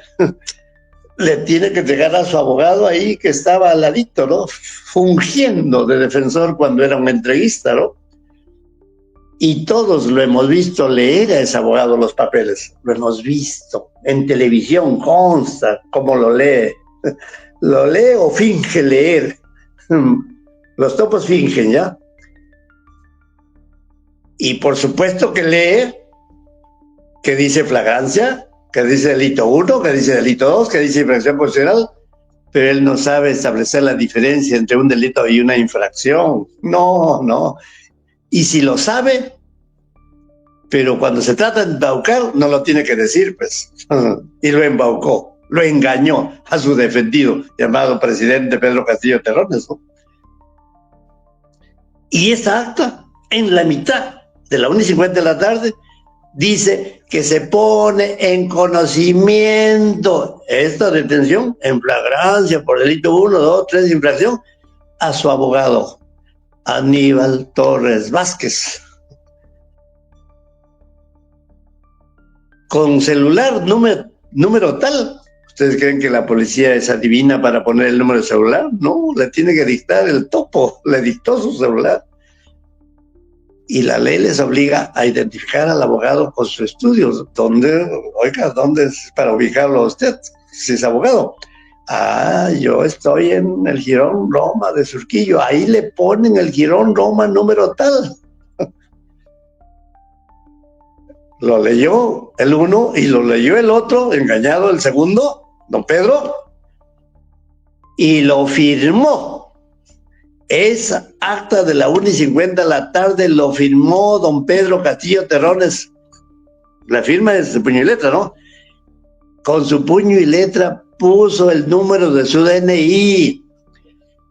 le tiene que entregar a su abogado ahí que estaba al ladito, ¿no? Fungiendo de defensor cuando era un entrevista, ¿no? Y todos lo hemos visto leer a ese abogado los papeles, lo hemos visto. En televisión consta cómo lo lee. Lo lee o finge leer. Los topos fingen, ¿ya? Y por supuesto que lee, que dice flagrancia, que dice delito 1, que dice delito 2, que dice infracción constitucional, pero él no sabe establecer la diferencia entre un delito y una infracción. No. Y si lo sabe, pero cuando se trata de embaucar, no lo tiene que decir, pues. Y lo embaucó, lo engañó a su defendido, llamado presidente Pedro Castillo Terrones, ¿no? Y esta acta, en la mitad de la 1:50 de la tarde, dice que se pone en conocimiento esta detención en flagrancia por delito 1, 2, 3, infracción, a su abogado, Aníbal Torres Vázquez. Con celular número tal. ¿Ustedes creen que la policía es adivina para poner el número de celular? No, le tiene que dictar el topo, le dictó su celular. Y la ley les obliga a identificar al abogado con sus estudios. ¿Dónde es para ubicarlo a usted, si es abogado? Yo estoy en el Jirón Roma de Surquillo. Ahí le ponen el Jirón Roma número tal. Lo leyó el uno y lo leyó el otro, engañado el segundo, don Pedro, y lo firmó. Esa acta de la 1:50 de la tarde lo firmó don Pedro Castillo Terrones. La firma es de puño y letra, ¿no? Con su puño y letra puso el número de su DNI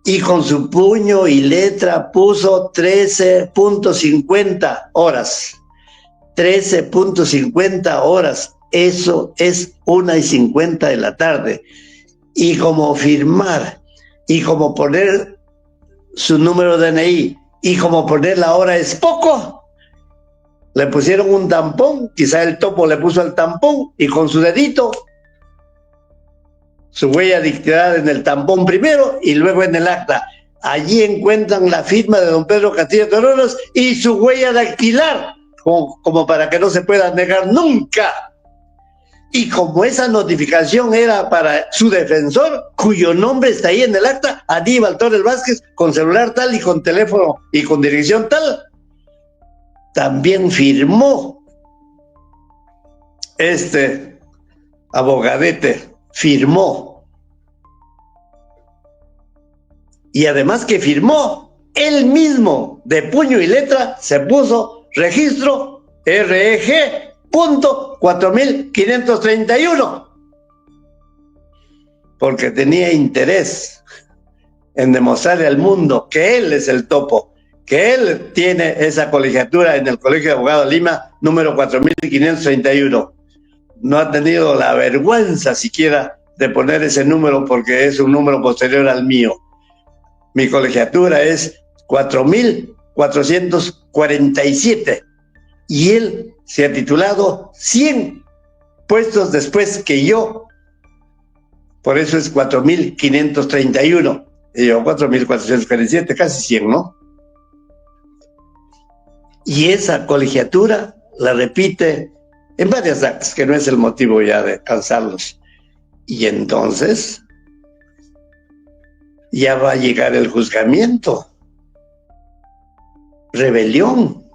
y con su puño y letra puso 13.50 horas. 13.50 horas, eso es 1:50 de la tarde. Y como firmar, y como poner su número de DNI, y como poner la hora es poco, le pusieron un tampón, quizá el topo le puso el tampón, y con su dedito, su huella dictada en el tampón primero, y luego en el acta. Allí encuentran la firma de don Pedro Castillo Terrones y su huella dactilar, como para que no se pueda negar nunca. Y como esa notificación era para su defensor, cuyo nombre está ahí en el acta, Aníbal Torres Vázquez, con celular tal y con teléfono y con dirección tal, también firmó este abogadete, firmó. Y además que firmó, él mismo, de puño y letra, se puso registro REG.4531, porque tenía interés en demostrarle al mundo que él es el topo, que él tiene esa colegiatura en el Colegio de Abogados de Lima, número 4531. No ha tenido la vergüenza siquiera de poner ese número porque es un número posterior al mío. Mi colegiatura es 4447 y él se ha titulado 100 puestos después que yo, por eso es 4531 y yo 4447, casi 100, ¿no? Y esa colegiatura la repite en varias actas, que no es el motivo ya de cansarlos. Y entonces ya va a llegar el juzgamiento. Rebelión.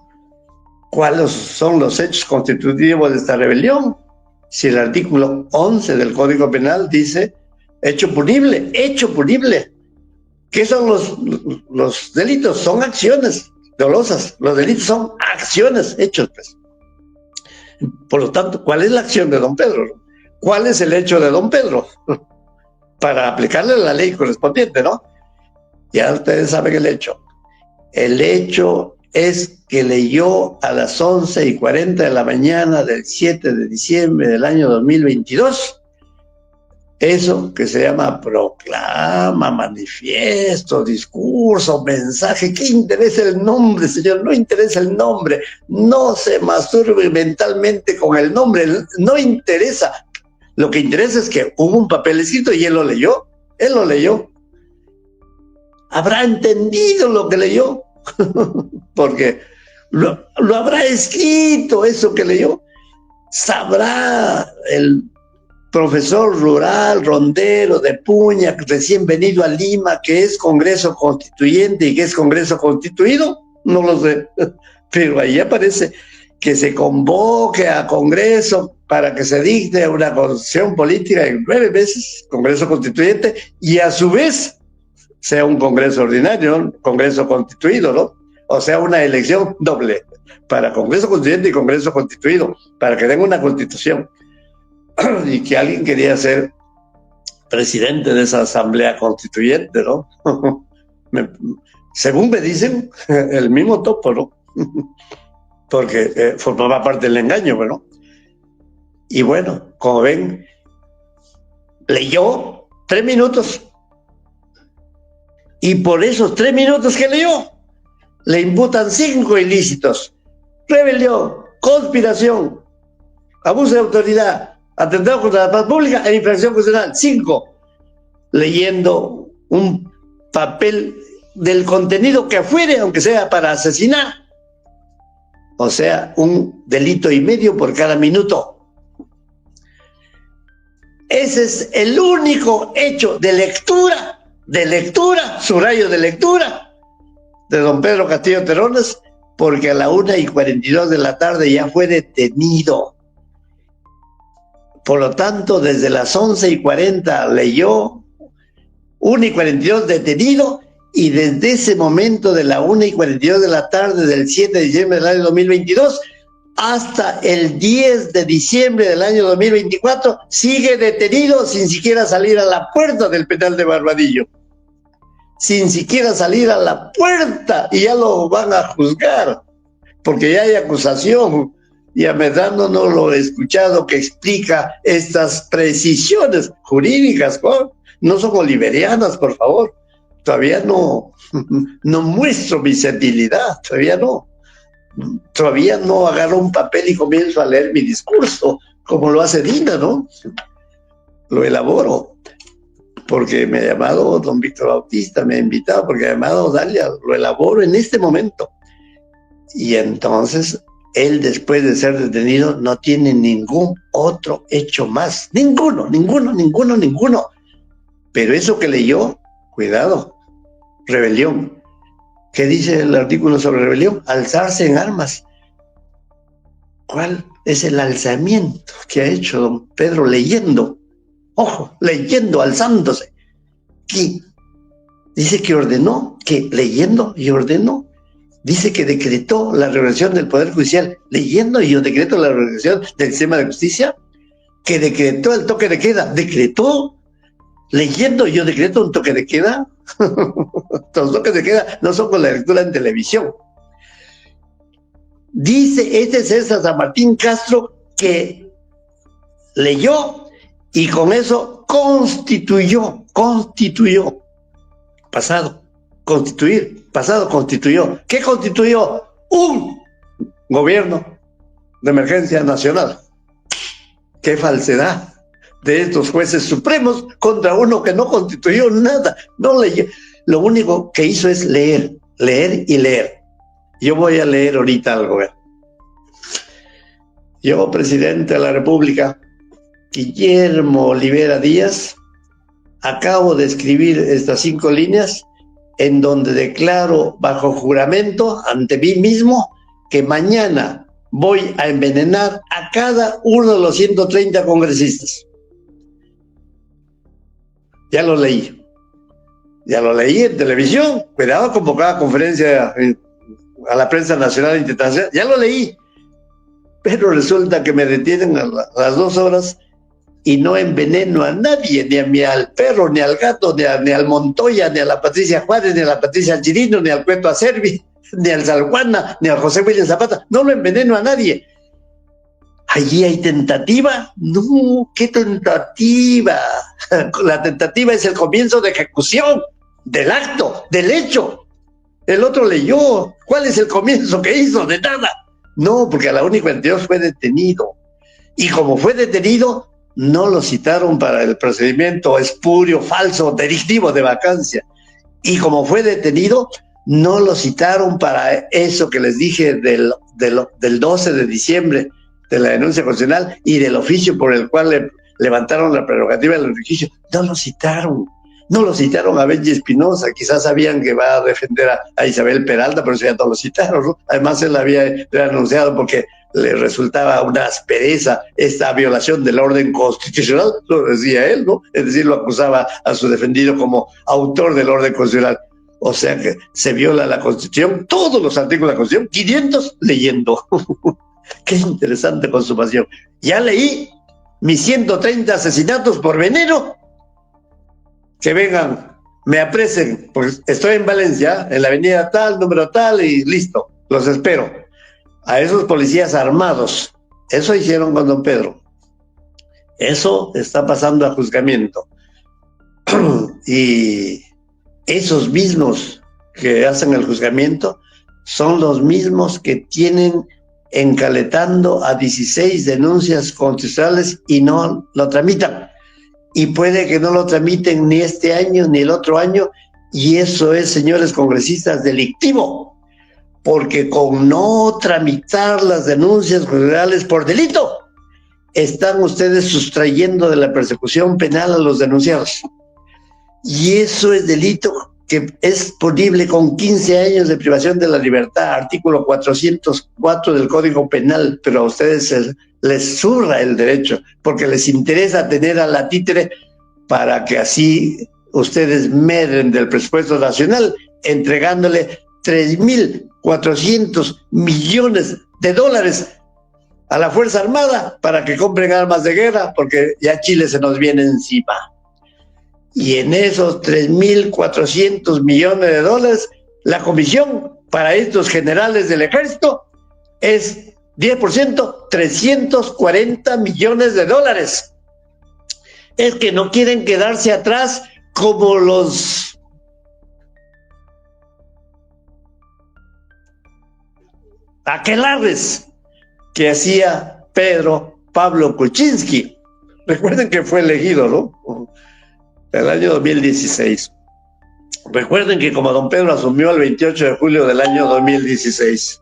¿Cuáles son los hechos constitutivos de esta rebelión? Si el artículo 11 del Código Penal dice hecho punible, hecho punible. ¿Qué son los delitos? Son acciones dolosas. Los delitos son acciones, hechos, pues. Por lo tanto, ¿cuál es la acción de don Pedro? ¿Cuál es el hecho de don Pedro? para aplicarle la ley correspondiente, ¿no? Ya ustedes saben el hecho. El hecho es que leyó a las 11:40 de la mañana del 7 de diciembre del año 2022 eso que se llama proclama, manifiesto, discurso, mensaje. ¿Qué interesa el nombre, señor? No interesa el nombre. No se masturbe mentalmente con el nombre. No interesa. Lo que interesa es que hubo un papel escrito y él lo leyó. Él lo leyó. ¿Habrá entendido lo que leyó? Porque lo habrá escrito eso que leyó. Sabrá el profesor rural, rondero, de Puña, recién venido a Lima, que es Congreso Constituyente y que es Congreso Constituido, no lo sé, pero ahí aparece que se convoque a Congreso para que se dicte una constitución política en 9 meses, Congreso Constituyente, y a su vez sea un Congreso ordinario, un Congreso Constituido, ¿no? O sea, una elección doble, para Congreso Constituyente y Congreso Constituido, para que tenga una constitución. Y que alguien quería ser presidente de esa asamblea constituyente, ¿no? Según me dicen, el mismo topo, ¿no? Porque formaba parte del engaño, ¿no? Y bueno, como ven, leyó 3 minutos. Y por esos 3 minutos que leyó, le imputan 5 ilícitos: rebelión, conspiración, abuso de autoridad, atentado contra la paz pública e infracción constitucional. 5. Leyendo un papel del contenido que fuere, aunque sea para asesinar. O sea, 1,5 delitos por cada minuto. Ese es el único hecho de lectura, subrayo de lectura, de don Pedro Castillo Terrones, porque a la 1:42 de la tarde ya fue detenido. Por lo tanto, desde las 11:40 leyó, 1:42 detenido, y desde ese momento de la 1:42 de la tarde del 7 de diciembre del año 2022 hasta el 10 de diciembre del año 2024 sigue detenido sin siquiera salir a la puerta del penal de Barbadillo. Sin siquiera salir a la puerta, y ya lo van a juzgar, porque ya hay acusación. Y a Medrano no lo he escuchado que explica estas precisiones jurídicas, ¿no? No son bolivarianas, por favor. Todavía no muestro mi sensibilidad, todavía no agarro un papel y comienzo a leer mi discurso, como lo hace Dina, ¿no? Lo elaboro, porque me ha llamado don Víctor Bautista, me ha invitado, porque ha llamado Dalia, lo elaboro en este momento. Y entonces él, después de ser detenido, no tiene ningún otro hecho más. Ninguno. Pero eso que leyó, cuidado, rebelión. ¿Qué dice el artículo sobre rebelión? Alzarse en armas. ¿Cuál es el alzamiento que ha hecho don Pedro leyendo? Ojo, leyendo, alzándose. ¿Qué? Dice que ordenó, que leyendo y ordenó. Dice que decretó la reorganización del Poder Judicial, leyendo, y yo decreto la reorganización del sistema de justicia, que decretó el toque de queda, decretó, leyendo, y yo decreto un toque de queda. Los toques de queda no son con la lectura en televisión. Dice este César San Martín Castro que leyó y con eso constituyó. Pasado, constituir, pasado constituyó. ¿Qué constituyó? Un gobierno de emergencia nacional. ¡Qué falsedad de estos jueces supremos contra uno que no constituyó nada! No leyó. Lo único que hizo es leer y leer. Yo voy a leer ahorita algo. Yo, presidente de la República, Guillermo Olivera Díaz, acabo de escribir estas 5 líneas en donde declaro bajo juramento ante mí mismo que mañana voy a envenenar a cada uno de los 130 congresistas. Ya lo leí en televisión. Cuidado, convocada conferencia a la prensa nacional e internacional. Ya lo leí. Pero resulta que me detienen a las 2 horas y no enveneno a nadie, ni al perro, ni al gato, ni al Montoya, ni a la Patricia Juárez, ni a la Patricia Chirino, ni al Cueto Acerbi, ni al Salguana, ni al José William Zapata. No lo enveneno a nadie. ¿Allí hay tentativa? No, ¿qué tentativa? La tentativa es el comienzo de ejecución del acto, del hecho. El otro leyó. ¿Cuál es el comienzo que hizo? De nada. No, porque a la UNI 42 fue detenido. Y como fue detenido, no lo citaron para el procedimiento espurio, falso, delictivo de vacancia. Y como fue detenido, no lo citaron para eso que les dije del 12 de diciembre, de la denuncia constitucional y del oficio por el cual le levantaron la prerrogativa del litigio. No lo citaron. No lo citaron a Benji Espinosa, quizás sabían que va a defender a Isabel Peralta, pero eso ya no lo citaron, ¿no? Además él había renunciado porque le resultaba una aspereza esta violación del orden constitucional, lo decía él, ¿no? Es decir, lo acusaba a su defendido como autor del orden constitucional. O sea que se viola la Constitución, todos los artículos de la Constitución, 500 leyendo. Qué interesante consumación. Ya leí mis 130 asesinatos por veneno. Que vengan, me apresen, porque estoy en Valencia, en la avenida tal, número tal, y listo, los espero. A esos policías armados, eso hicieron con don Pedro. Eso está pasando a juzgamiento. Y esos mismos que hacen el juzgamiento son los mismos que tienen encaletando a 16 denuncias constitucionales y no lo tramitan. Y puede que no lo tramiten ni este año ni el otro año, y eso es, señores congresistas, delictivo, porque con no tramitar las denuncias constitucionales por delito, están ustedes sustrayendo de la persecución penal a los denunciados. Y eso es delito que es punible con 15 años de privación de la libertad, artículo 404 del Código Penal, pero a ustedes les zurra el derecho, porque les interesa tener a la títere para que así ustedes medren del presupuesto nacional, entregándole 3.400 millones de dólares a la Fuerza Armada para que compren armas de guerra, porque ya Chile se nos viene encima. Y en esos 3.400 millones de dólares, la comisión para estos generales del ejército es 10%, 340 millones de dólares. Es que no quieren quedarse atrás como los aquelarres que hacía Pedro Pablo Kuczynski. Recuerden que fue elegido, ¿no? El año 2016. Recuerden que como don Pedro asumió el 28 de julio del año 2016,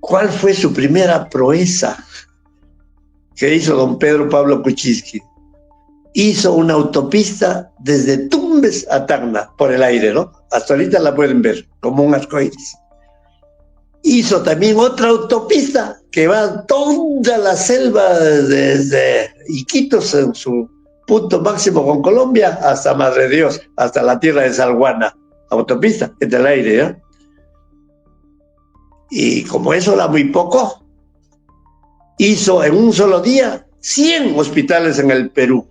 ¿cuál fue su primera proeza que hizo don Pedro Pablo Kuczynski? Hizo una autopista desde Tumbes a Tacna por el aire, ¿no? Hasta ahorita la pueden ver como un arcoíris. Hizo también otra autopista que va toda la selva desde Iquitos en su punto máximo con Colombia hasta Madre Dios, hasta la tierra de Salguana. Autopista en el aire, ¿eh? Y como eso era muy poco, hizo en un solo día 100 hospitales en el Perú.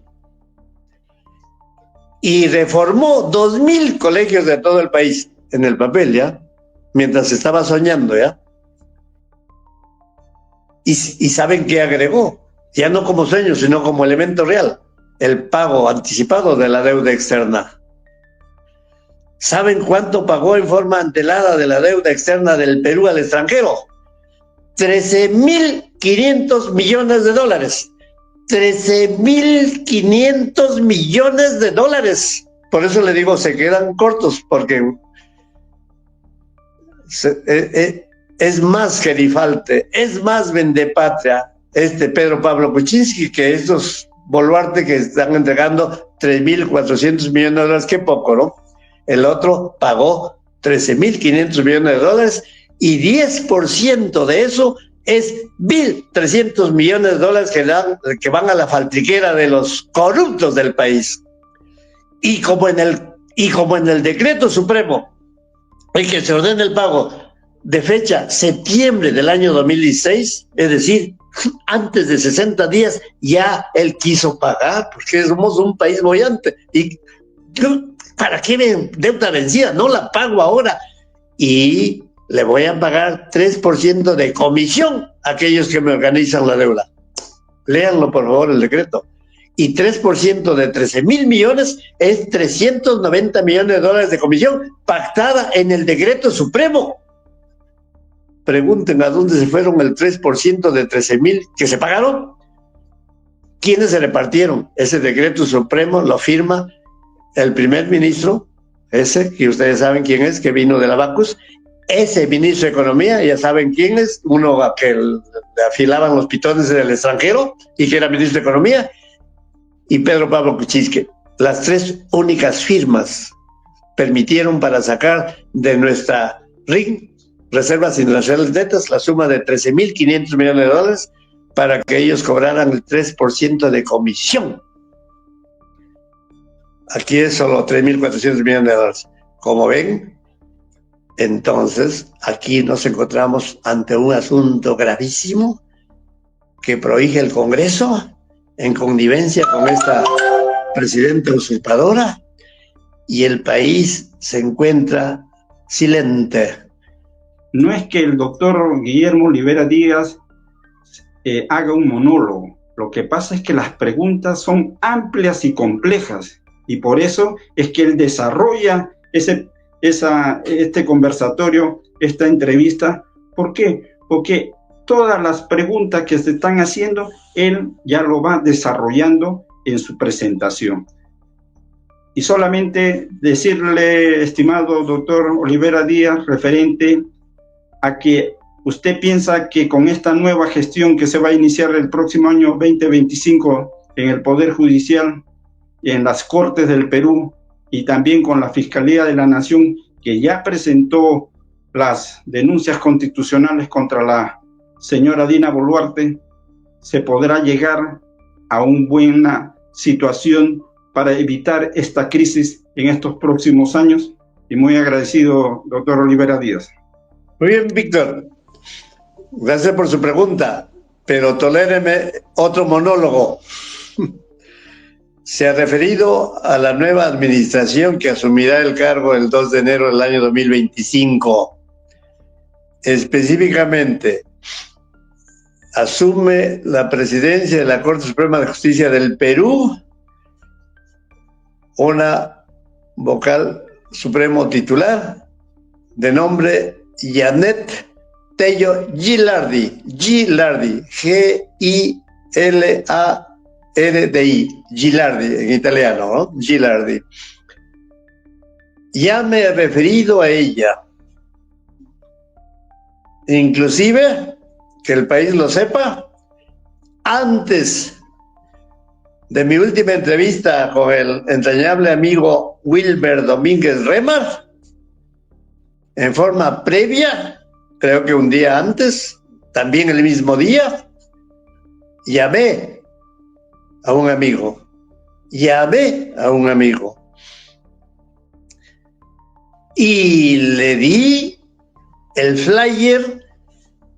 Y reformó 2.000 colegios de todo el país en el papel, ¿ya? Mientras estaba soñando, ¿ya? Y ¿saben qué agregó? Ya no como sueño, sino como elemento real. El pago anticipado de la deuda externa. ¿Saben cuánto pagó en forma antelada de la deuda externa del Perú al extranjero? 13.500 millones de dólares. 13.500 millones de dólares. Por eso le digo, se quedan cortos, porque es más gerifalte, es más vendepatria Pedro Pablo Kuczynski que estos Boluarte que están entregando 3.400 millones de dólares, qué poco, ¿no? El otro pagó 13.500 millones de dólares y 10% de eso es 1.300 millones de dólares que van a la faltriquera de los corruptos del país. Y como en el decreto supremo, el que se ordena el pago de fecha septiembre del año 2016, es decir, antes de 60 días ya él quiso pagar, porque somos un país boyante. ¿Y para qué deuda vencida? No la pago ahora. Y le voy a pagar 3% de comisión a aquellos que me organizan la deuda. Léanlo, por favor, el decreto. Y 3% de 13,000 millones es 390 millones de dólares de comisión pactada en el decreto supremo. Pregunten a dónde se fueron el 3% de 13,000 que se pagaron. ¿Quiénes se repartieron? Ese decreto supremo lo firma el primer ministro, ese que ustedes saben quién es, que vino de la Bacus. Ese ministro de Economía, ya saben quién es, uno a que le afilaban los pitones en el extranjero y que era ministro de Economía, y Pedro Pablo Kuczynski. Las tres únicas firmas permitieron para sacar de nuestra RIN, Reservas Internacionales Netas, la suma de 13,500 millones de dólares para que ellos cobraran el 3% de comisión. Aquí es solo 3,400 millones de dólares. Como ven, entonces aquí nos encontramos ante un asunto gravísimo que prohíbe el Congreso en connivencia con esta presidenta usurpadora, y el país se encuentra silente. No es que el doctor Guillermo Olivera Díaz haga un monólogo. Lo que pasa es que las preguntas son amplias y complejas, y por eso es que él desarrolla este conversatorio, esta entrevista. ¿Por qué? Porque todas las preguntas que se están haciendo, él ya lo va desarrollando en su presentación. Y solamente decirle, estimado doctor Olivera Díaz, referente a que usted piensa que con esta nueva gestión que se va a iniciar el próximo año 2025 en el Poder Judicial, en las Cortes del Perú y también con la Fiscalía de la Nación, que ya presentó las denuncias constitucionales contra la señora Dina Boluarte, se podrá llegar a una buena situación para evitar esta crisis en estos próximos años. Y muy agradecido, doctor Olivera Díaz. Muy bien, Víctor. Gracias por su pregunta, pero toléreme otro monólogo. Se ha referido a la nueva administración que asumirá el cargo el 2 de enero del año 2025. Específicamente, asume la presidencia de la Corte Suprema de Justicia del Perú una vocal supremo titular de nombre Janet Tello Gilardi, G-I-L-A-R-D-I, Gilardi en italiano, ¿no? Gilardi. Ya me he referido a ella. Inclusive, que el país lo sepa, antes de mi última entrevista con el entrañable amigo Wilmer Domínguez Remar, en forma previa, creo que un día antes, también el mismo día, llamé a un amigo y le di el flyer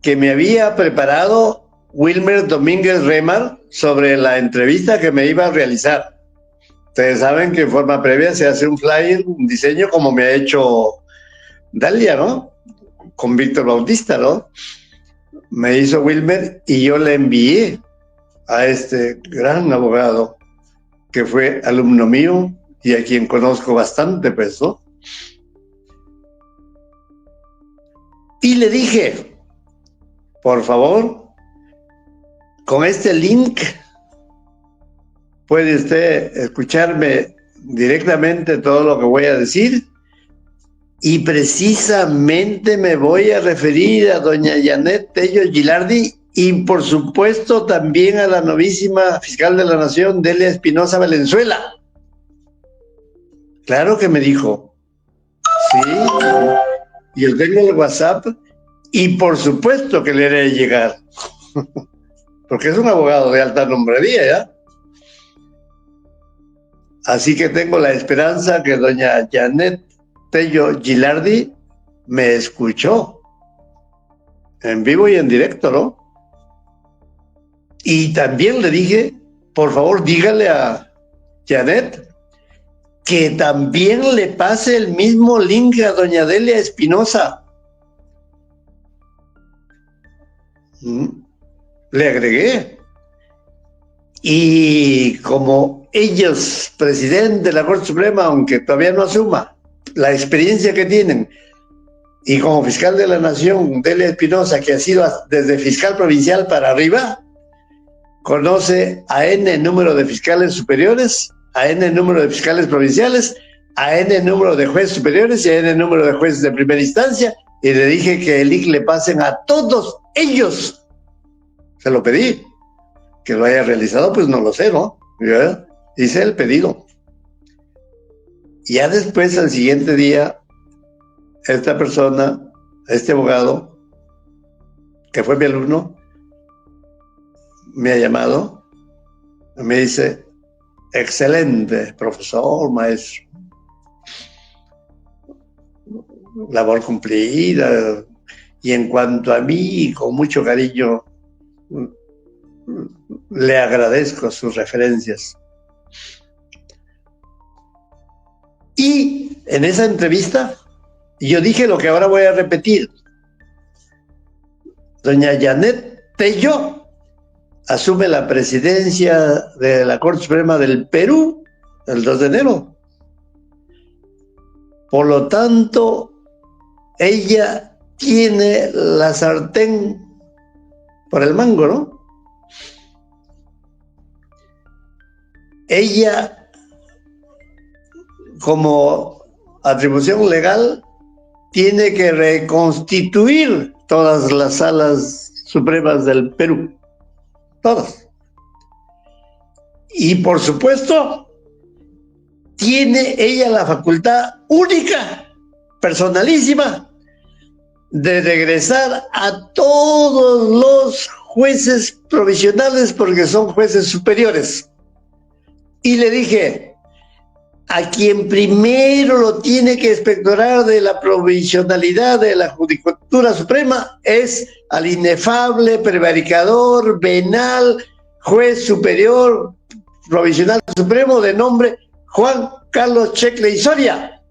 que me había preparado Wilmer Domínguez Remar sobre la entrevista que me iba a realizar. Ustedes saben que en forma previa se hace un flyer, un diseño como me ha hecho Dalia, ¿no? Con Víctor Bautista, ¿no? Me hizo Wilmer y yo le envié a este gran abogado que fue alumno mío y a quien conozco bastante, pues, ¿no? Y le dije, por favor, con este link puede usted escucharme directamente todo lo que voy a decir, y precisamente me voy a referir a doña Janet Tello Gilardi y por supuesto también a la novísima fiscal de la Nación, Delia Espinosa Valenzuela. Claro que me dijo, sí, y yo tengo el WhatsApp y por supuesto que le haré llegar, porque es un abogado de alta nombrería, ¿ya? Así que tengo la esperanza que doña Janet Tello Gilardi me escuchó en vivo y en directo, ¿no? Y también le dije, por favor, dígale a Janet que también le pase el mismo link a doña Delia Espinosa. Le agregué. Y como ellos, presidente de la Corte Suprema, aunque todavía no asuma la experiencia que tienen, y como fiscal de la Nación, Delia Espinosa, que ha sido desde fiscal provincial para arriba, conoce a N número de fiscales superiores, a N número de fiscales provinciales, a N número de jueces superiores y a N número de jueces de primera instancia, y le dije que el link le pasen a todos ellos. Se lo pedí. Que lo haya realizado, pues no lo sé, ¿no? Yo hice el pedido. Ya después, al siguiente día, esta persona, este abogado, que fue mi alumno, me ha llamado, me dice, excelente, profesor, maestro. Labor cumplida. Y en cuanto a mí, con mucho cariño, le agradezco sus referencias. Y en esa entrevista, yo dije lo que ahora voy a repetir. Doña Janet Tello asume la presidencia de la Corte Suprema del Perú el 2 de enero. Por lo tanto, ella tiene la sartén por el mango, ¿no? Ella, como atribución legal, tiene que reconstituir todas las salas supremas del Perú. Todas. Y por supuesto, tiene ella la facultad única, personalísima, de regresar a todos los jueces provisionales porque son jueces superiores. Y le dije, a quien primero lo tiene que expectorar de la provisionalidad de la Judicatura Suprema es al inefable, prevaricador, venal, juez superior provisional supremo de nombre Juan Carlos Checle y Soria.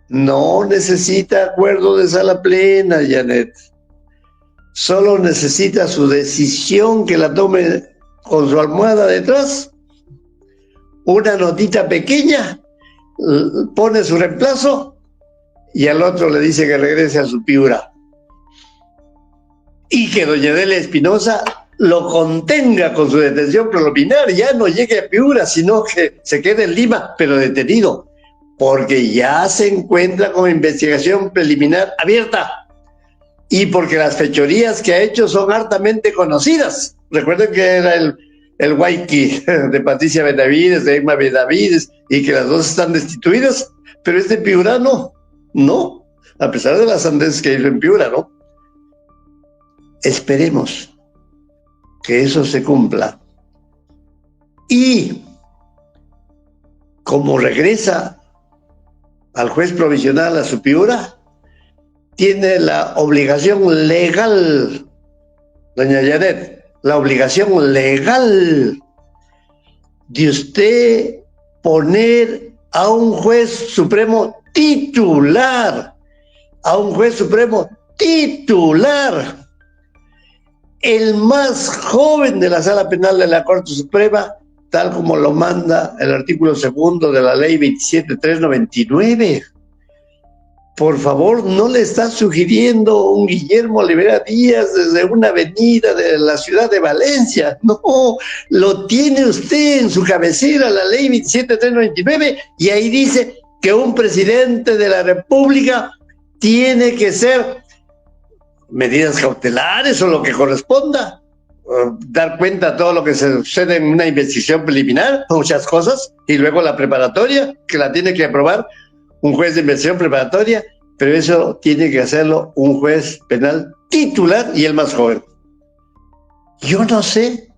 No necesita acuerdo de sala plena, Janet. Solo necesita su decisión que la tome con su almohada detrás, una notita pequeña, pone su reemplazo y al otro le dice que regrese a su Piura. Y que doña Delia Espinosa lo contenga con su detención preliminar, ya no llegue a Piura, sino que se quede en Lima, pero detenido, porque ya se encuentra con investigación preliminar abierta y porque las fechorías que ha hecho son hartamente conocidas. Recuerden que era el Guayqui de Patricia Benavides, de Emma Benavides, y que las dos están destituidas, pero este Piura no, a pesar de las sandeces que hizo en Piura, ¿no? Esperemos que eso se cumpla. Y como regresa al juez provisional a su Piura, tiene la obligación legal, doña Janet, la obligación legal de usted poner a un juez supremo titular, el más joven de la Sala Penal de la Corte Suprema, tal como lo manda el artículo 2 de la Ley 27.399. Por favor, no le está sugiriendo un Guillermo Olivera Díaz desde una avenida de la ciudad de Valencia. No, lo tiene usted en su cabecera, la Ley 27.399, y ahí dice que un presidente de la República tiene que ser medidas cautelares o lo que corresponda, dar cuenta de todo lo que se sucede en una investigación preliminar, muchas cosas, y luego la preparatoria, que la tiene que aprobar un juez de investigación preparatoria, pero eso tiene que hacerlo un juez penal titular y el más joven. Yo no sé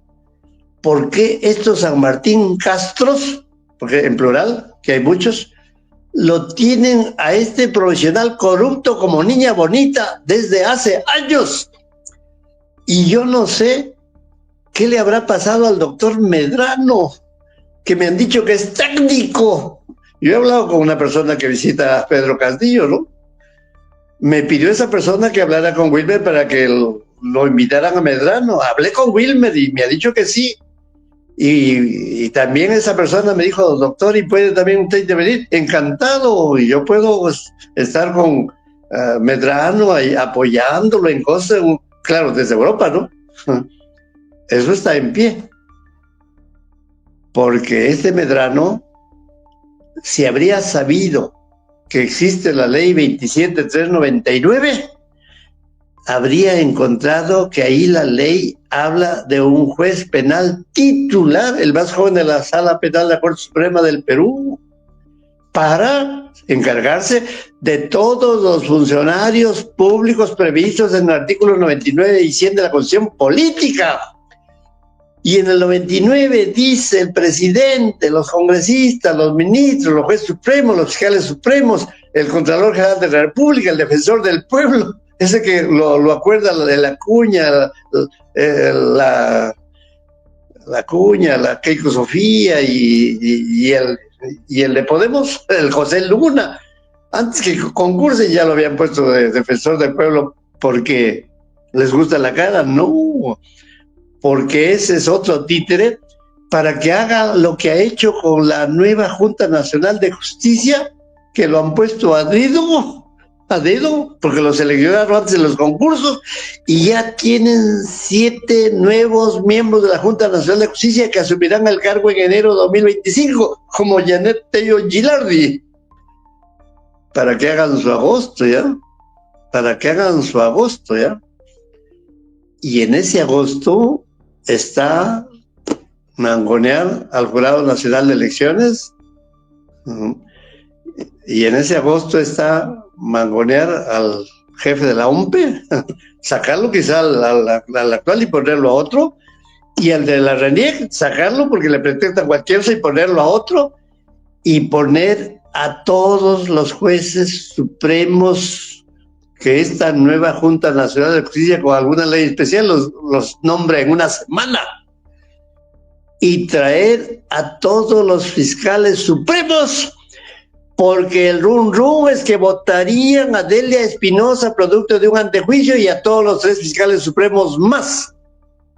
por qué estos San Martín Castros, porque en plural, que hay muchos, lo tienen a este profesional corrupto como niña bonita desde hace años. Y yo no sé qué le habrá pasado al doctor Medrano, que me han dicho que es técnico. Yo he hablado con una persona que visita a Pedro Castillo, ¿no? Me pidió esa persona que hablara con Wilmer para que lo invitaran a Medrano. Hablé con Wilmer y me ha dicho que sí. Y también esa persona me dijo, doctor, ¿y puede también usted intervenir? Encantado, y yo puedo estar con Medrano ahí, apoyándolo en cosas, claro, desde Europa, ¿no? Eso está en pie. Porque este Medrano, si habría sabido que existe la ley 27399, habría encontrado que ahí la ley habla de un juez penal titular, el más joven de la Sala Penal de la Corte Suprema del Perú, para encargarse de todos los funcionarios públicos previstos en el artículo 99 y 100 de la Constitución Política. Y en el 99 dice el presidente, los congresistas, los ministros, los jueces supremos, los fiscales supremos, el Contralor General de la República, el defensor del pueblo, ese que lo acuerda de la Cuña, la Cuña, la Keiko Sofía y el de Podemos, el José Luna. Antes que concurse ya lo habían puesto de defensor del pueblo porque les gusta la cara. No, porque ese es otro títere para que haga lo que ha hecho con la nueva Junta Nacional de Justicia, que lo han puesto a dedo, porque los seleccionaron antes de los concursos, y ya tienen 7 nuevos miembros de la Junta Nacional de Justicia que asumirán el cargo en enero de 2025, como Janet Tello Gilardi, para que hagan su agosto, ¿ya? Y en ese agosto está mangonear al Jurado Nacional de Elecciones, y en ese agosto está mangonear al jefe de la OMPE, sacarlo quizá al actual y ponerlo a otro, y al de la RENIEC sacarlo porque le pretendan cualquier cosa y ponerlo a otro, y poner a todos los jueces supremos que esta nueva Junta Nacional de Justicia con alguna ley especial los nombra en una semana, y traer a todos los fiscales supremos, porque el rum es que votarían a Delia Espinosa producto de un antejuicio y a todos los 3 fiscales supremos más.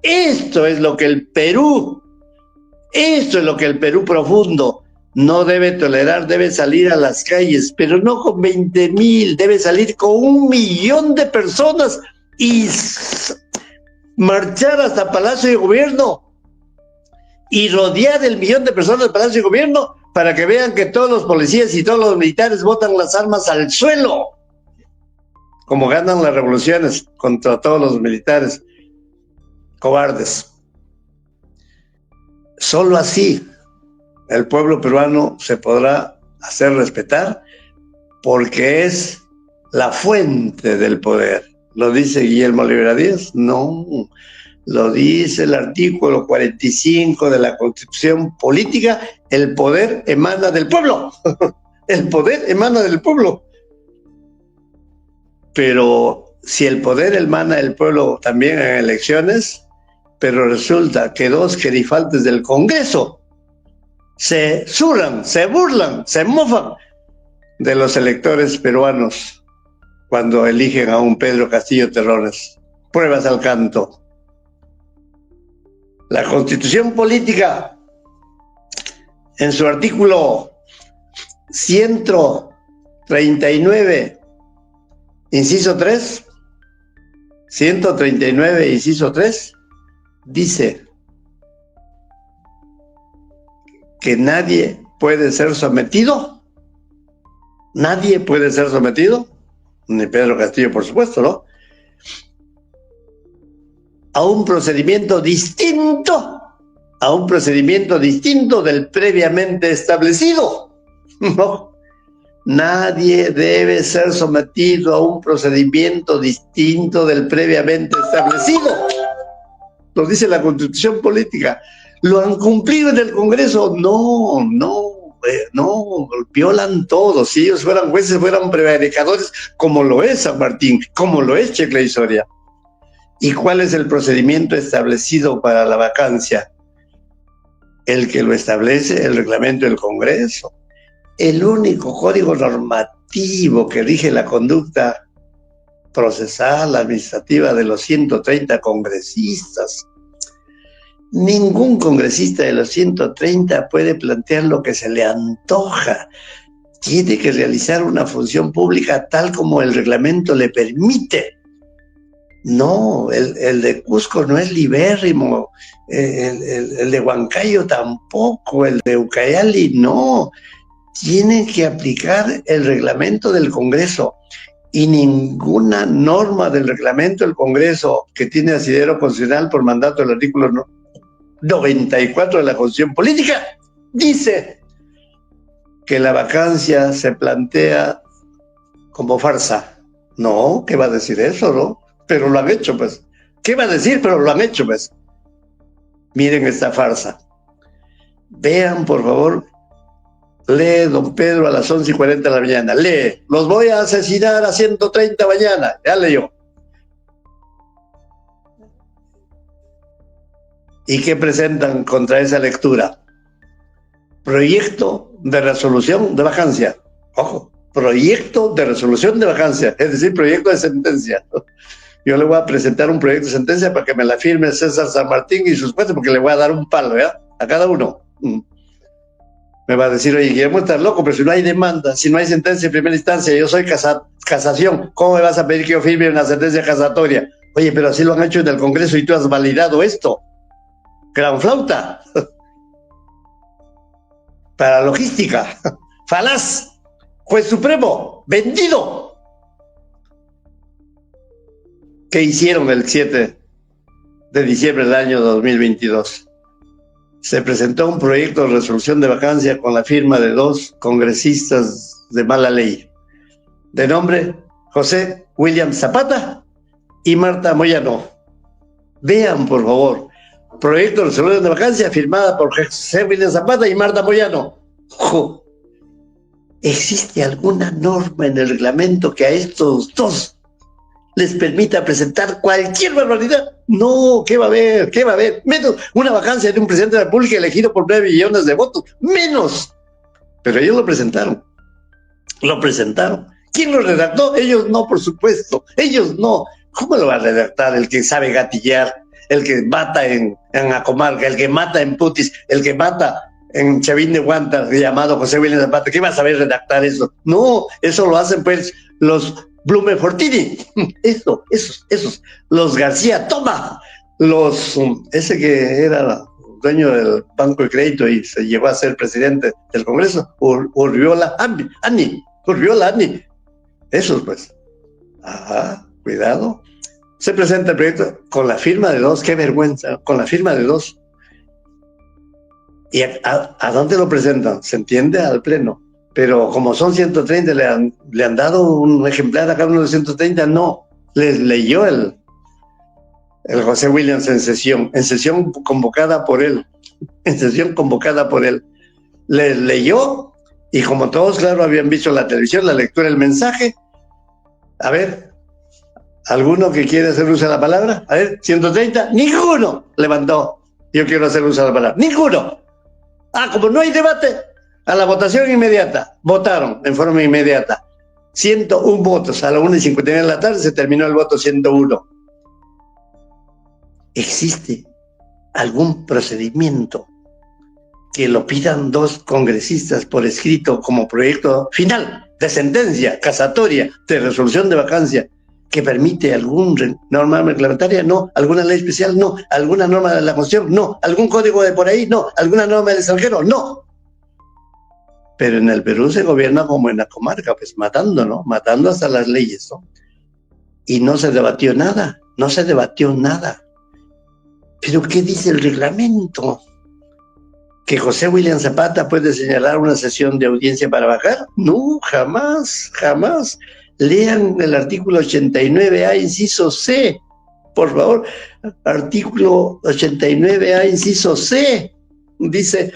Esto es lo que el Perú profundo no debe tolerar. Debe salir a las calles, pero no con 20,000, debe salir con 1,000,000 de personas y marchar hasta Palacio de Gobierno y rodear el 1,000,000 de personas del Palacio de Gobierno para que vean que todos los policías y todos los militares botan las armas al suelo, como ganan las revoluciones contra todos los militares cobardes. Solo así el pueblo peruano se podrá hacer respetar, porque es la fuente del poder. ¿Lo dice Guillermo Olivera Díaz? No, lo dice el artículo 45 de la Constitución Política: el poder emana del pueblo. El poder emana del pueblo. Pero si el poder emana del pueblo también en elecciones, pero resulta que 2 gerifaltes del Congreso se zurran, se burlan, se mofan de los electores peruanos cuando eligen a un Pedro Castillo Terrones. Pruebas al canto. La Constitución Política, en su artículo 139, inciso 3, 139, inciso 3, dice que nadie puede ser sometido, ni Pedro Castillo, por supuesto, ¿no?, a un procedimiento distinto del previamente establecido. No, nadie debe ser sometido a un procedimiento distinto del previamente establecido. Lo dice la Constitución Política. ¿Lo han cumplido en el Congreso? No, violan todo. Si ellos fueran jueces, fueran prevaricadores, como lo es San Martín, como lo es Checla y Soria. ¿Y cuál es el procedimiento establecido para la vacancia? El que lo establece el reglamento del Congreso. El único código normativo que rige la conducta procesal, administrativa de los 130 congresistas. Ningún congresista de los 130 puede plantear lo que se le antoja. Tiene que realizar una función pública tal como el reglamento le permite. No, el de Cusco no es libérrimo, el de Huancayo tampoco, el de Ucayali no. Tienen que aplicar el reglamento del Congreso y ninguna norma del reglamento del Congreso que tiene asidero constitucional por mandato del artículo 94 de la Constitución Política dice que la vacancia se plantea como farsa. No, ¿qué va a decir eso, no? Pero lo han hecho, pues. ¿Qué va a decir? Pero lo han hecho, pues. Miren esta farsa. Vean, por favor, lee don Pedro a las 11:40 de la mañana. Lee, los voy a asesinar a 130 mañana. Ya leyó. ¿Y qué presentan contra esa lectura? Proyecto de resolución de vacancia. Ojo, proyecto de resolución de vacancia, es decir, proyecto de sentencia. Yo le voy a presentar un proyecto de sentencia para que me la firme César San Martín y sus jueces, porque le voy a dar un palo, ¿ya? A cada uno. Me va a decir, oye, Guillermo, estás loco, pero si no hay demanda, si no hay sentencia en primera instancia, yo soy casación, ¿cómo me vas a pedir que yo firme una sentencia casatoria? Oye, pero así lo han hecho en el Congreso y tú has validado esto. Gran flauta. Para logística. Falaz. Juez supremo. Vendido. ¿Qué hicieron el 7 de diciembre del año 2022? Se presentó un proyecto de resolución de vacancia con la firma de 2 congresistas de mala ley, de nombre José William Zapata y Marta Moyano. Vean, por favor, proyecto de resolución de vacancia firmada por José William Zapata y Marta Moyano. ¡Jo! ¿Existe alguna norma en el reglamento que a estos dos les permita presentar cualquier barbaridad? No, ¿qué va a haber? ¿Qué va a haber? Menos una vacancia de un presidente de la República elegido por 9 millones de votos. Menos. Pero ellos lo presentaron. Lo presentaron. ¿Quién lo redactó? Ellos no, por supuesto. Ellos no. ¿Cómo lo va a redactar el que sabe gatillar? El que mata en la comarca, el que mata en Putis, el que mata en Chavín de Huántar, llamado José William Zapata. ¿Qué va a saber redactar eso? No, eso lo hacen pues los Blume Fortini, esos, los García Toma, ese que era dueño del Banco de Crédito y se llegó a ser presidente del Congreso, Urriola Ani, esos pues. Ajá, cuidado. Se presenta el proyecto con la firma de 2, qué vergüenza, con la firma de 2. ¿Y a dónde lo presentan? Se entiende, al Pleno. Pero como son 130, le han dado un ejemplar a cada uno de 130, no. Les leyó el José Williams en sesión convocada por él. Les leyó y como todos, claro, habían visto la televisión, la lectura del mensaje. A ver, ¿alguno que quiere hacer uso de la palabra? A ver, 130, ninguno levantó. Yo quiero hacer uso de la palabra. Ninguno. Como no hay debate, a la votación inmediata, votaron en forma inmediata. 101 votos, a las 1:59 de la tarde se terminó el voto 101. ¿Existe algún procedimiento que lo pidan 2 congresistas por escrito como proyecto final de sentencia casatoria de resolución de vacancia que permite alguna norma reglamentaria? No. ¿Alguna ley especial? No. ¿Alguna norma de la Constitución? No. ¿Algún código de por ahí? No. ¿Alguna norma del extranjero? No. Pero en el Perú se gobierna como en la comarca, pues matando, ¿no? Matando hasta las leyes, ¿no? Y no se debatió nada. ¿Pero qué dice el reglamento? ¿Que José William Zapata puede señalar una sesión de audiencia para bajar? No, jamás. Lean el artículo 89A, inciso C, por favor. Artículo 89A, inciso C. Dice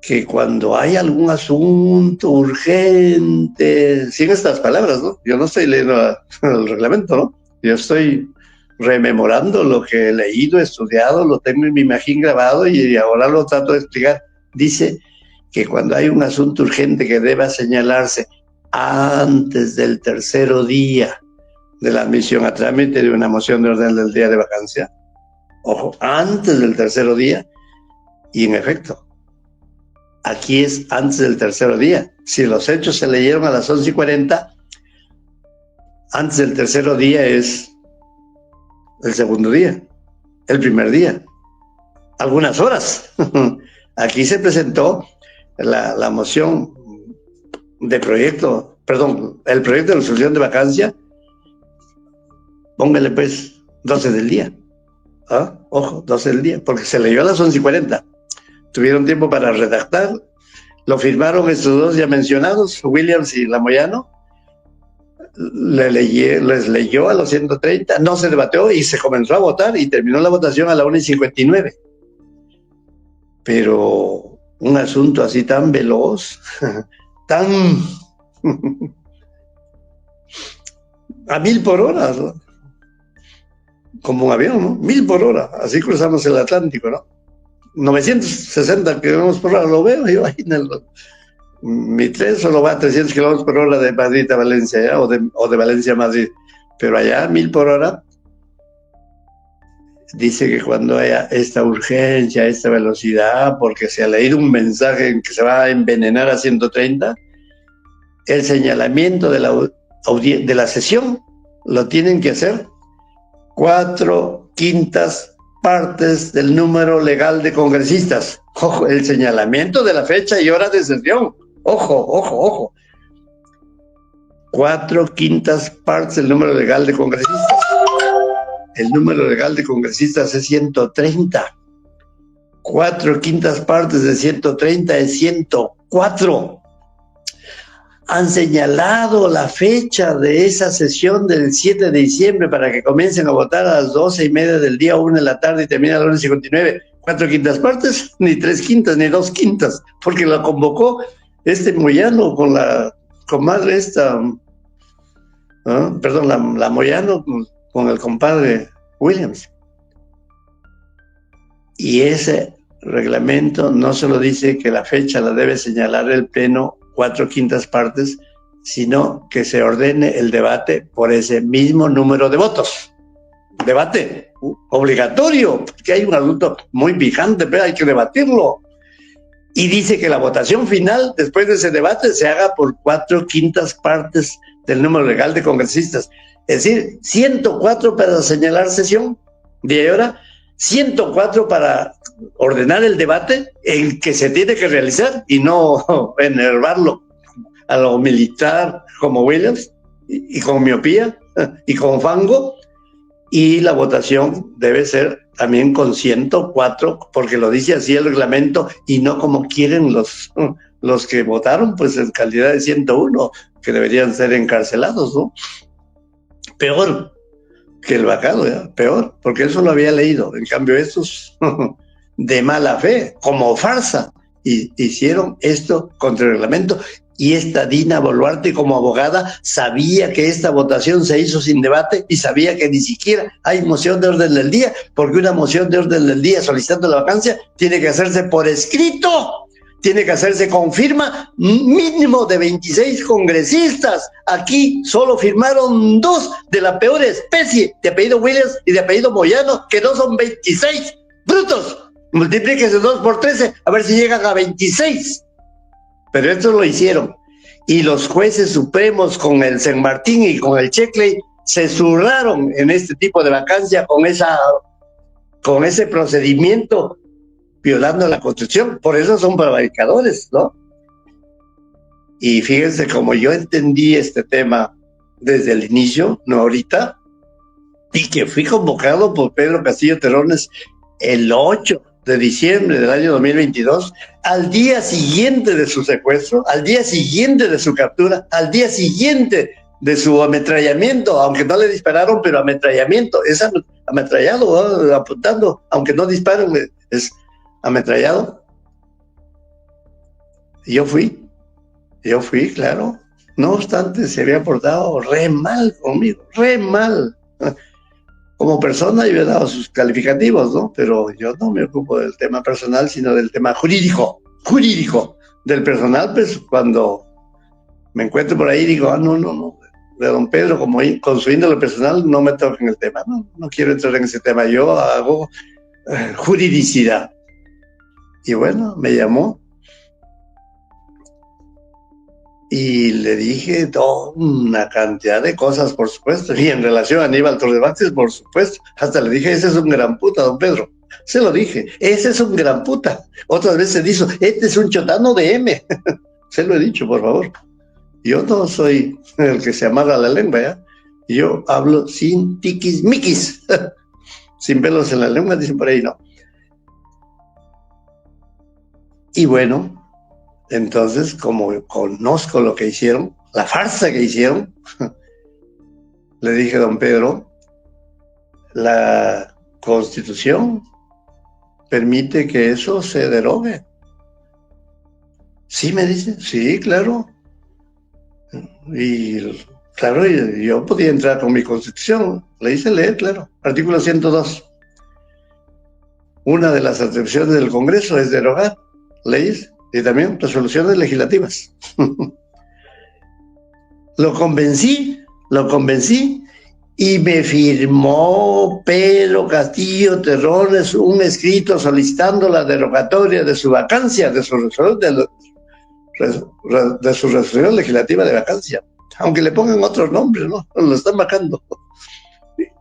que cuando hay algún asunto urgente, sin estas palabras, ¿no? Yo no estoy leyendo el reglamento, ¿no? Yo estoy rememorando lo que he leído, estudiado, lo tengo en mi imagen grabado y ahora lo trato de explicar. Dice que cuando hay un asunto urgente que deba señalarse antes del tercer día de la admisión a trámite de una moción de orden del día de vacancia, ojo, antes del tercer día, y en efecto, aquí es antes del tercer día. Si los hechos se leyeron a las 11:40, antes del tercer día es el segundo día, el primer día, algunas horas. Aquí se presentó la moción de proyecto, perdón, el proyecto de resolución de vacancia, póngale pues 12 del día. ¿Ah? Ojo, 12 del día, porque se leyó a las 11:40. Tuvieron tiempo para redactar, lo firmaron estos dos ya mencionados, Williams y Lamoyano, les leyó a los 130, no se debatió y se comenzó a votar y terminó la votación a la 1:59. Pero un asunto así tan veloz, tan a 1000 por hora, ¿no? Como un avión, ¿no? 1000 por hora, así cruzamos el Atlántico, ¿no? 960 kilómetros por hora, lo veo yo ahí en el... Mi tren solo va a 300 kilómetros por hora de Madrid a Valencia, ¿ya? O de Valencia a Madrid, pero allá 1000 por hora. Dice que cuando haya esta urgencia, esta velocidad, porque se ha leído un mensaje en que se va a envenenar a 130, el señalamiento de la sesión lo tienen que hacer 4/5 partes del número legal de congresistas. Ojo, el señalamiento de la fecha y hora de sesión. Ojo, ojo, ojo. 4/5 partes del número legal de congresistas. El número legal de congresistas es 130. 4/5 partes de 130 es 104. Han señalado la fecha de esa sesión del 7 de diciembre para que comiencen a votar a las 12:30 del día, 1 de la tarde y termina a las 1:59. 4/5 partes, ni 3/5, ni 2/5, porque la convocó Moyano con la comadre esta, perdón, la Moyano con el compadre Williams. Y ese reglamento no solo dice que la fecha la debe señalar el pleno 4/5 partes, sino que se ordene el debate por ese mismo número de votos. Debate obligatorio, porque hay un asunto muy picante, pero hay que debatirlo. Y dice que la votación final, después de ese debate, se haga por 4/5 partes del número legal de congresistas. Es decir, 104 para señalar sesión, día y hora, 104 para ordenar el debate en que se tiene que realizar y no enervarlo a lo militar como Williams y con miopía y con fango. Y la votación debe ser también con 104, porque lo dice así el reglamento y no como quieren los que votaron, pues en calidad de 101, que deberían ser encarcelados, ¿no? Peor que el vacado, ¿ya? Peor, porque eso lo había leído. En cambio, estos de mala fe, como farsa, hicieron esto contra el reglamento. Y esta Dina Boluarte, como abogada, sabía que esta votación se hizo sin debate y sabía que ni siquiera hay moción de orden del día, porque una moción de orden del día solicitando la vacancia tiene que hacerse por escrito, tiene que hacerse con firma mínimo de 26 congresistas. Aquí solo firmaron 2 de la peor especie, de apellido Williams y de apellido Moyano, que no son 26. ¡Brutos! Multiplíquese 2 por 13, a ver si llegan a 26. Pero esto lo hicieron. Y los jueces supremos con el San Martín y con el Checkley se zurraron en este tipo de vacancia con ese procedimiento violando la Constitución. Por eso son prevaricadores, ¿no? Y fíjense, como yo entendí este tema desde el inicio, no ahorita, y que fui convocado por Pedro Castillo Terrones el 8 de diciembre del año 2022, al día siguiente de su secuestro, al día siguiente de su captura, al día siguiente de su ametrallamiento, aunque no le dispararon, pero ametrallamiento, es ametrallado, ¿no? Apuntando, aunque no disparen, es ametrallado. Yo fui, claro. No obstante, se había portado re mal conmigo, re mal. Como persona yo he dado sus calificativos, ¿no? Pero yo no me ocupo del tema personal, sino del tema jurídico. Del personal, pues cuando me encuentro por ahí digo, no. De don Pedro, como con su índole personal, no me toquen el tema. No quiero entrar en ese tema. Yo hago juridicidad. Y bueno, me llamó. Y le dije toda una cantidad de cosas, por supuesto. Y en relación a Aníbal Torres Vázquez, por supuesto. Hasta le dije, ese es un gran puta, don Pedro. Se lo dije, ese es un gran puta. Otras veces dijo, este es un chotano de M. Se lo he dicho, por favor. Yo no soy el que se amarra la lengua, ¿ya? Yo hablo sin tiquismiquis. Sin pelos en la lengua, dicen por ahí, no. Y bueno, entonces, como conozco lo que hicieron, la farsa que hicieron, le dije, don Pedro, la Constitución permite que eso se derogue. Sí, me dice, sí, claro. Y claro, yo podía entrar con mi Constitución. Le hice leer, claro. Artículo 102. Una de las atribuciones del Congreso es derogar leyes y también resoluciones legislativas. Lo convencí y me firmó Pedro Castillo Terrones un escrito solicitando la derogatoria de su vacancia, de su resolución legislativa de vacancia, aunque le pongan otros nombres, ¿no? Lo están vacando,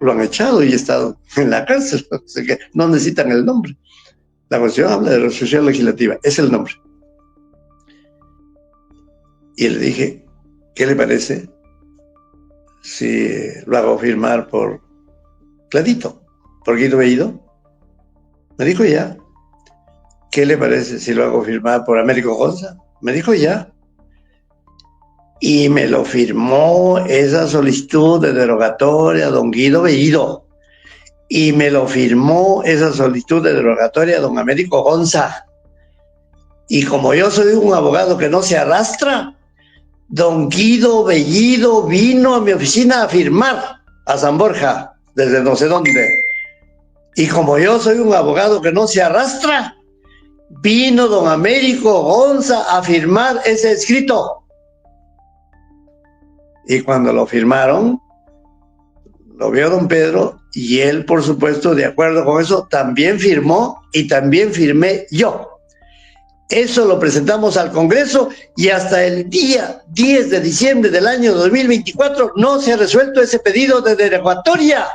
lo han echado y estado en la cárcel, así que no necesitan el nombre. La Constitución habla de resolución legislativa, es el nombre. Y le dije, ¿qué le parece si lo hago firmar por Clarito, por Guido Bellido? Me dijo ya. ¿Qué le parece si lo hago firmar por Américo Gonza? Me dijo ya. Y me lo firmó esa solicitud de derogatoria a don Guido Bellido. Y me lo firmó esa solicitud de derogatoria a don Américo Gonza. Y como yo soy un abogado que no se arrastra, don Guido Bellido vino a mi oficina a firmar a San Borja, desde no sé dónde. Y como yo soy un abogado que no se arrastra, vino don Américo Gonza a firmar ese escrito. Y cuando lo firmaron, lo vio don Pedro y él, por supuesto, de acuerdo con eso, también firmó y también firmé yo. Eso lo presentamos al Congreso y hasta el día 10 de diciembre del año 2024 no se ha resuelto ese pedido de derogatoria.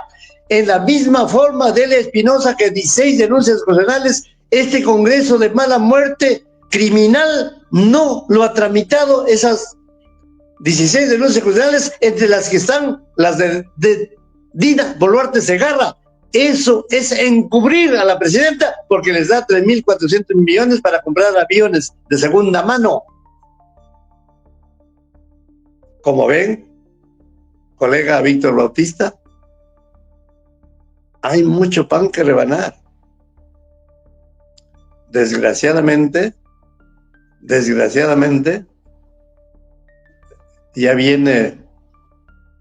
En la misma forma de Espinosa que 16 denuncias constitucionales, este Congreso de mala muerte criminal no lo ha tramitado, esas 16 denuncias constitucionales, entre las que están las de Dina Boluarte Segarra. Eso es encubrir a la presidenta porque les da 3.400 millones para comprar aviones de segunda mano. Como ven, colega Víctor Bautista, hay mucho pan que rebanar. Desgraciadamente, ya viene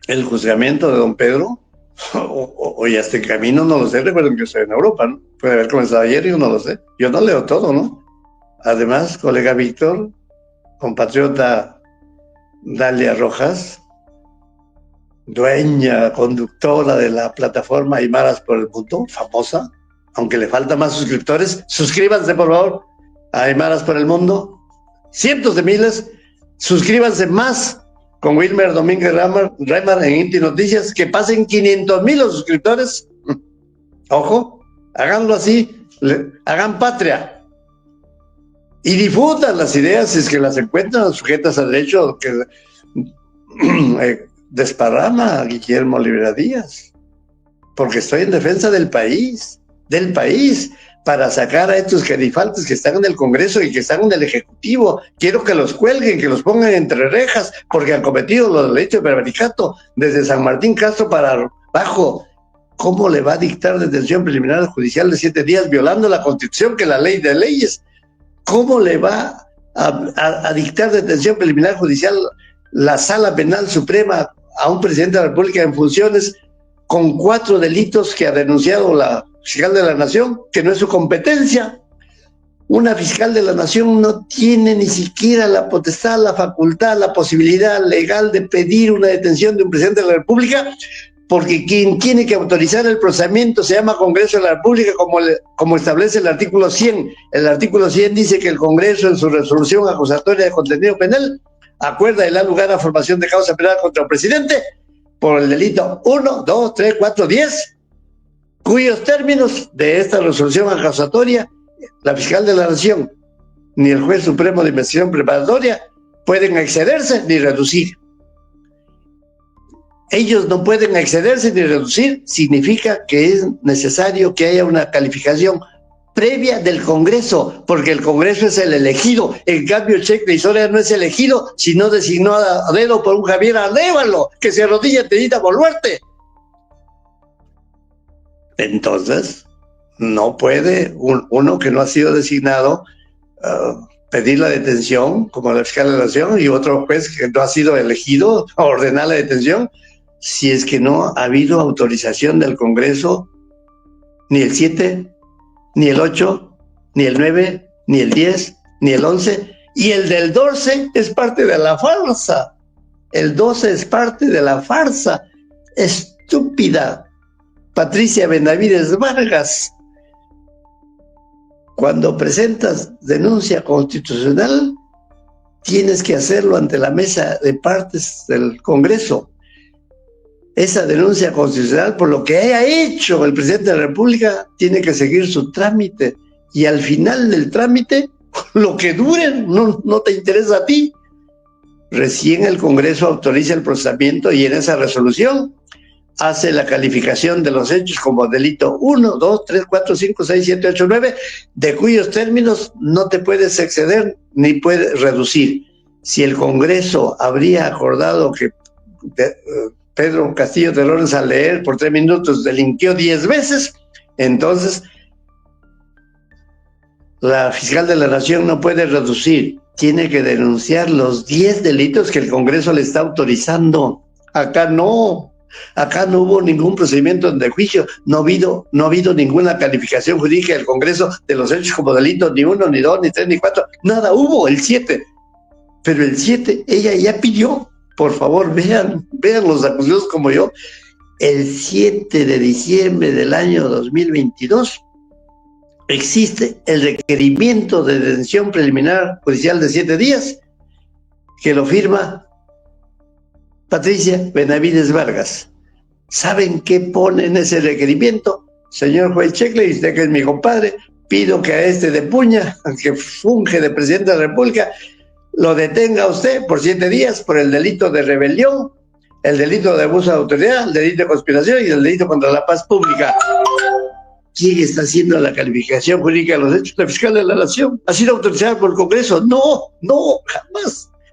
el juzgamiento de don Pedro, o ya está en camino, no lo sé. Recuerden que estoy en Europa, ¿no? Puede haber comenzado ayer, yo no lo sé. Yo no leo todo, ¿no? Además, colega Víctor, compatriota Dalia Rojas, dueña, conductora de la plataforma Aymaras por el Mundo, famosa, aunque le faltan más suscriptores, suscríbanse por favor a Aymaras por el Mundo, cientos de miles, suscríbanse más con Wilmer Domínguez Remar en Inti Noticias, que pasen 500,000 los suscriptores. Ojo, háganlo así, hagan patria y difundan las ideas si es que las encuentran sujetas a derecho que desparrama a Guillermo Olivera Díaz, porque estoy en defensa del país, para sacar a estos gerifaltes que están en el Congreso y que están en el Ejecutivo. Quiero que los cuelguen, que los pongan entre rejas, porque han cometido los delitos de prevaricato desde San Martín Castro para abajo. ¿Cómo le va a dictar detención preliminar judicial de 7 días violando la Constitución, que es la ley de leyes? ¿Cómo le va a dictar detención preliminar judicial la Sala Penal Suprema a un presidente de la República en funciones con 4 delitos que ha denunciado la fiscal de la Nación, que no es su competencia. Una fiscal de la Nación no tiene ni siquiera la potestad, la facultad, la posibilidad legal de pedir una detención de un presidente de la República, porque quien tiene que autorizar el procesamiento se llama Congreso de la República, como establece el artículo 100. El artículo 100 dice que el Congreso, en su resolución acusatoria de contenido penal, acuerda y da lugar a formación de causa penal contra el presidente por el delito 1, 2, 3, 4, 10, cuyos términos de esta resolución acusatoria la fiscal de la Nación ni el juez supremo de investigación preparatoria pueden excederse ni reducir. Ellos no pueden excederse ni reducir, significa que es necesario que haya una calificación previa del Congreso, porque el Congreso es el elegido. En cambio, Shekhla y Soria no es elegido, sino designado a dedo por un Javier Arévalo, que se arrodilla ante Dina Boluarte. Entonces, no puede uno que no ha sido designado pedir la detención, como la fiscal de la Nación, y otro juez que no ha sido elegido a ordenar la detención, si es que no ha habido autorización del Congreso, ni el 7, ni el 8, ni el 9, ni el 10, ni el 11, y el del 12 es parte de la farsa. El 12 es parte de la farsa. Estúpida Patricia Benavides Vargas. Cuando presentas denuncia constitucional, tienes que hacerlo ante la mesa de partes del Congreso. Esa denuncia constitucional, por lo que haya hecho el presidente de la República, tiene que seguir su trámite. Y al final del trámite, lo que dure, no te interesa a ti. Recién el Congreso autoriza el procesamiento y en esa resolución hace la calificación de los hechos como delito 1, 2, 3, 4, 5, 6, 7, 8, 9, de cuyos términos no te puedes exceder ni puedes reducir. Si el Congreso habría acordado que Pedro Castillo Terrones, al leer por 3 minutos, delinquió 10 veces, entonces la fiscal de la Nación no puede reducir, tiene que denunciar los 10 delitos que el Congreso le está autorizando. Acá no hubo ningún procedimiento de juicio, no ha habido ninguna calificación jurídica del Congreso de los hechos como delitos, ni 1, ni 2, ni 3, ni 4, nada hubo, el 7. Pero el 7, ella ya pidió, por favor, vean los acusados como yo, el 7 de diciembre del año 2022, existe el requerimiento de detención preliminar judicial de 7 días, que lo firma Patricia Benavides Vargas. ¿Saben qué pone en ese requerimiento? Señor juez Shekhla, y usted que es mi compadre, pido que a este de Puña, que funge de presidente de la República, lo detenga usted por 7 días por el delito de rebelión, el delito de abuso de autoridad, el delito de conspiración y el delito contra la paz pública. ¿Quién está haciendo la calificación jurídica de los hechos? La fiscal de la Nación. ¿Ha sido autorizada por el Congreso? No,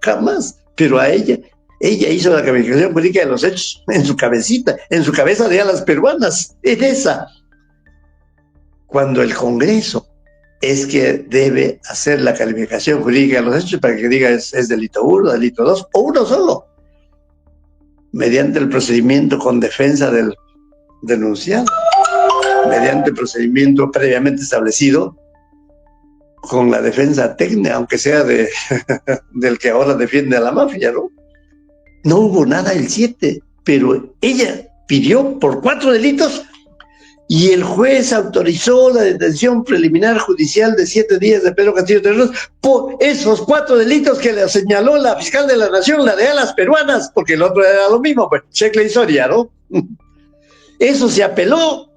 jamás. Pero a ella hizo la calificación jurídica de los hechos en su cabeza de alas peruanas, en esa. Cuando el Congreso es que debe hacer la calificación jurídica de los hechos para que diga es delito 1, delito 2 o uno solo, mediante el procedimiento con defensa del denunciado, mediante el procedimiento previamente establecido con la defensa técnica, aunque sea del que ahora defiende a la mafia, ¿no? No hubo nada el 7, pero ella pidió por 4 delitos y el juez autorizó la detención preliminar judicial de 7 días de Pedro Castillo Terrones por esos 4 delitos que le señaló la fiscal de la Nación, la de alas peruanas, porque el otro era lo mismo, pues, Shekhla y Soria, ¿no? Eso se apeló,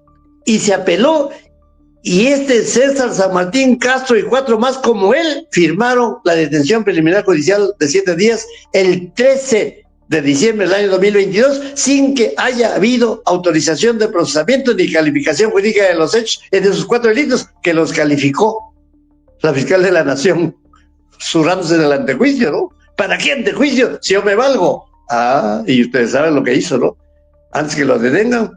y este César San Martín Castro y 4 más como él firmaron la detención preliminar judicial de 7 días el 13 de diciembre del año 2022, sin que haya habido autorización de procesamiento ni calificación jurídica de los hechos en esos 4 delitos que los calificó la fiscal de la Nación, zurrándose en el antejuicio, ¿no? ¿Para qué antejuicio si yo me valgo? Y ustedes saben lo que hizo, ¿no? Antes que lo detengan,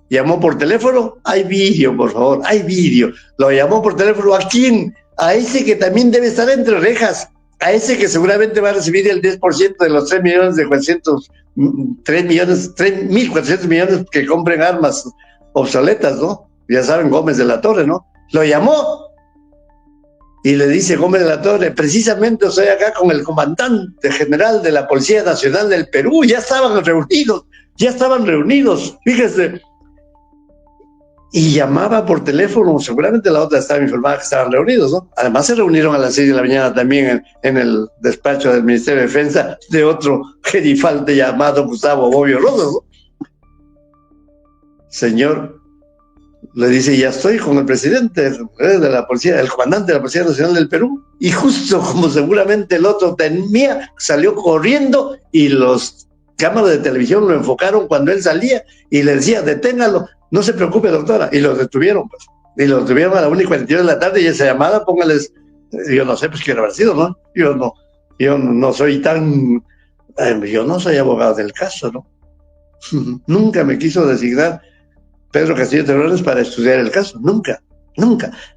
llamó por teléfono, hay vídeo, por favor, hay vídeo. Lo llamó por teléfono, ¿a quién? A ese que también debe estar entre rejas, a ese que seguramente va a recibir el 10% de los 3.400 millones que compren armas obsoletas, ¿no? Ya saben, Gómez de la Torre, ¿no? Lo llamó y le dice Gómez de la Torre, precisamente estoy acá con el comandante general de la Policía Nacional del Perú, ya estaban reunidos, fíjese. Y llamaba por teléfono, seguramente la otra estaba informada que estaban reunidos, ¿no? Además se reunieron a las 6 de la mañana también en el despacho del Ministerio de Defensa de otro gerifalte llamado Gustavo Bobbio Rosas, ¿no? Señor, le dice, ya estoy con el presidente de la policía, el comandante de la Policía Nacional del Perú, y justo como seguramente el otro temía, salió corriendo y los cámaras de televisión lo enfocaron cuando él salía y le decía, deténgalo, no se preocupe, doctora, y lo detuvieron, pues. Y lo detuvieron a la 1:42 de la tarde, y esa llamada, póngales, yo no sé, pues quién habrá sido, ¿no? Yo no soy tan, yo no soy abogado del caso, ¿no? Nunca me quiso designar Pedro Castillo Terrones para estudiar el caso, nunca,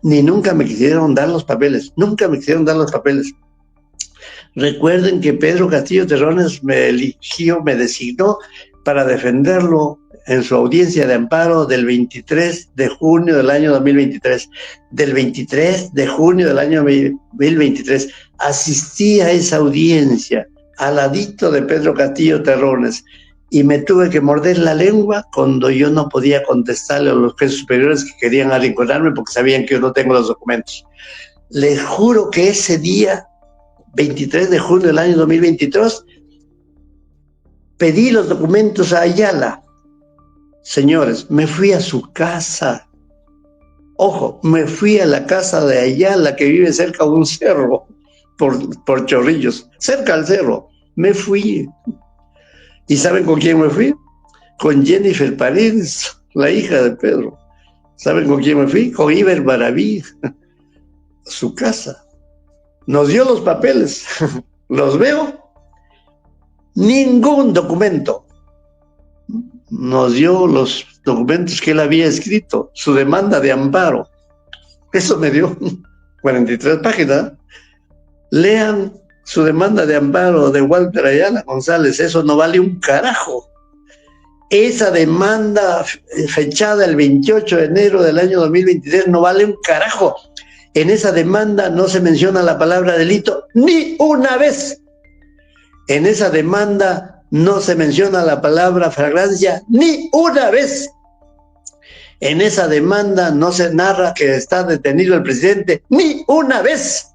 ni nunca me quisieron dar los papeles, Recuerden que Pedro Castillo Terrones me designó para defenderlo en su audiencia de amparo del 23 de junio del año 2023. Del 23 de junio del año 2023 asistí a esa audiencia al ladito de Pedro Castillo Terrones y me tuve que morder la lengua cuando yo no podía contestarle a los jueces superiores que querían arrinconarme porque sabían que yo no tengo los documentos. Les juro que ese día, 23 de junio del año 2023, pedí los documentos a Ayala. Señores, me fui a su casa. Ojo, me fui a la casa de Ayala, que vive cerca de un cerro, por Chorrillos, cerca al cerro. Me fui. ¿Y saben con quién me fui? Con Jennifer Paredes, la hija de Pedro. ¿Saben con quién me fui? Con Iber Baraví, su casa. Nos dio los papeles. Los veo. Ningún documento. Nos dio los documentos que él había escrito, su demanda de amparo. Eso me dio 43 páginas. Lean su demanda de amparo de Walter Ayala González, eso no vale un carajo. Esa demanda fechada el 28 de enero del año 2023 no vale un carajo. En esa demanda no se menciona la palabra delito ni una vez. En esa demanda no se menciona la palabra flagrancia ni una vez. En esa demanda no se narra que está detenido el presidente ni una vez.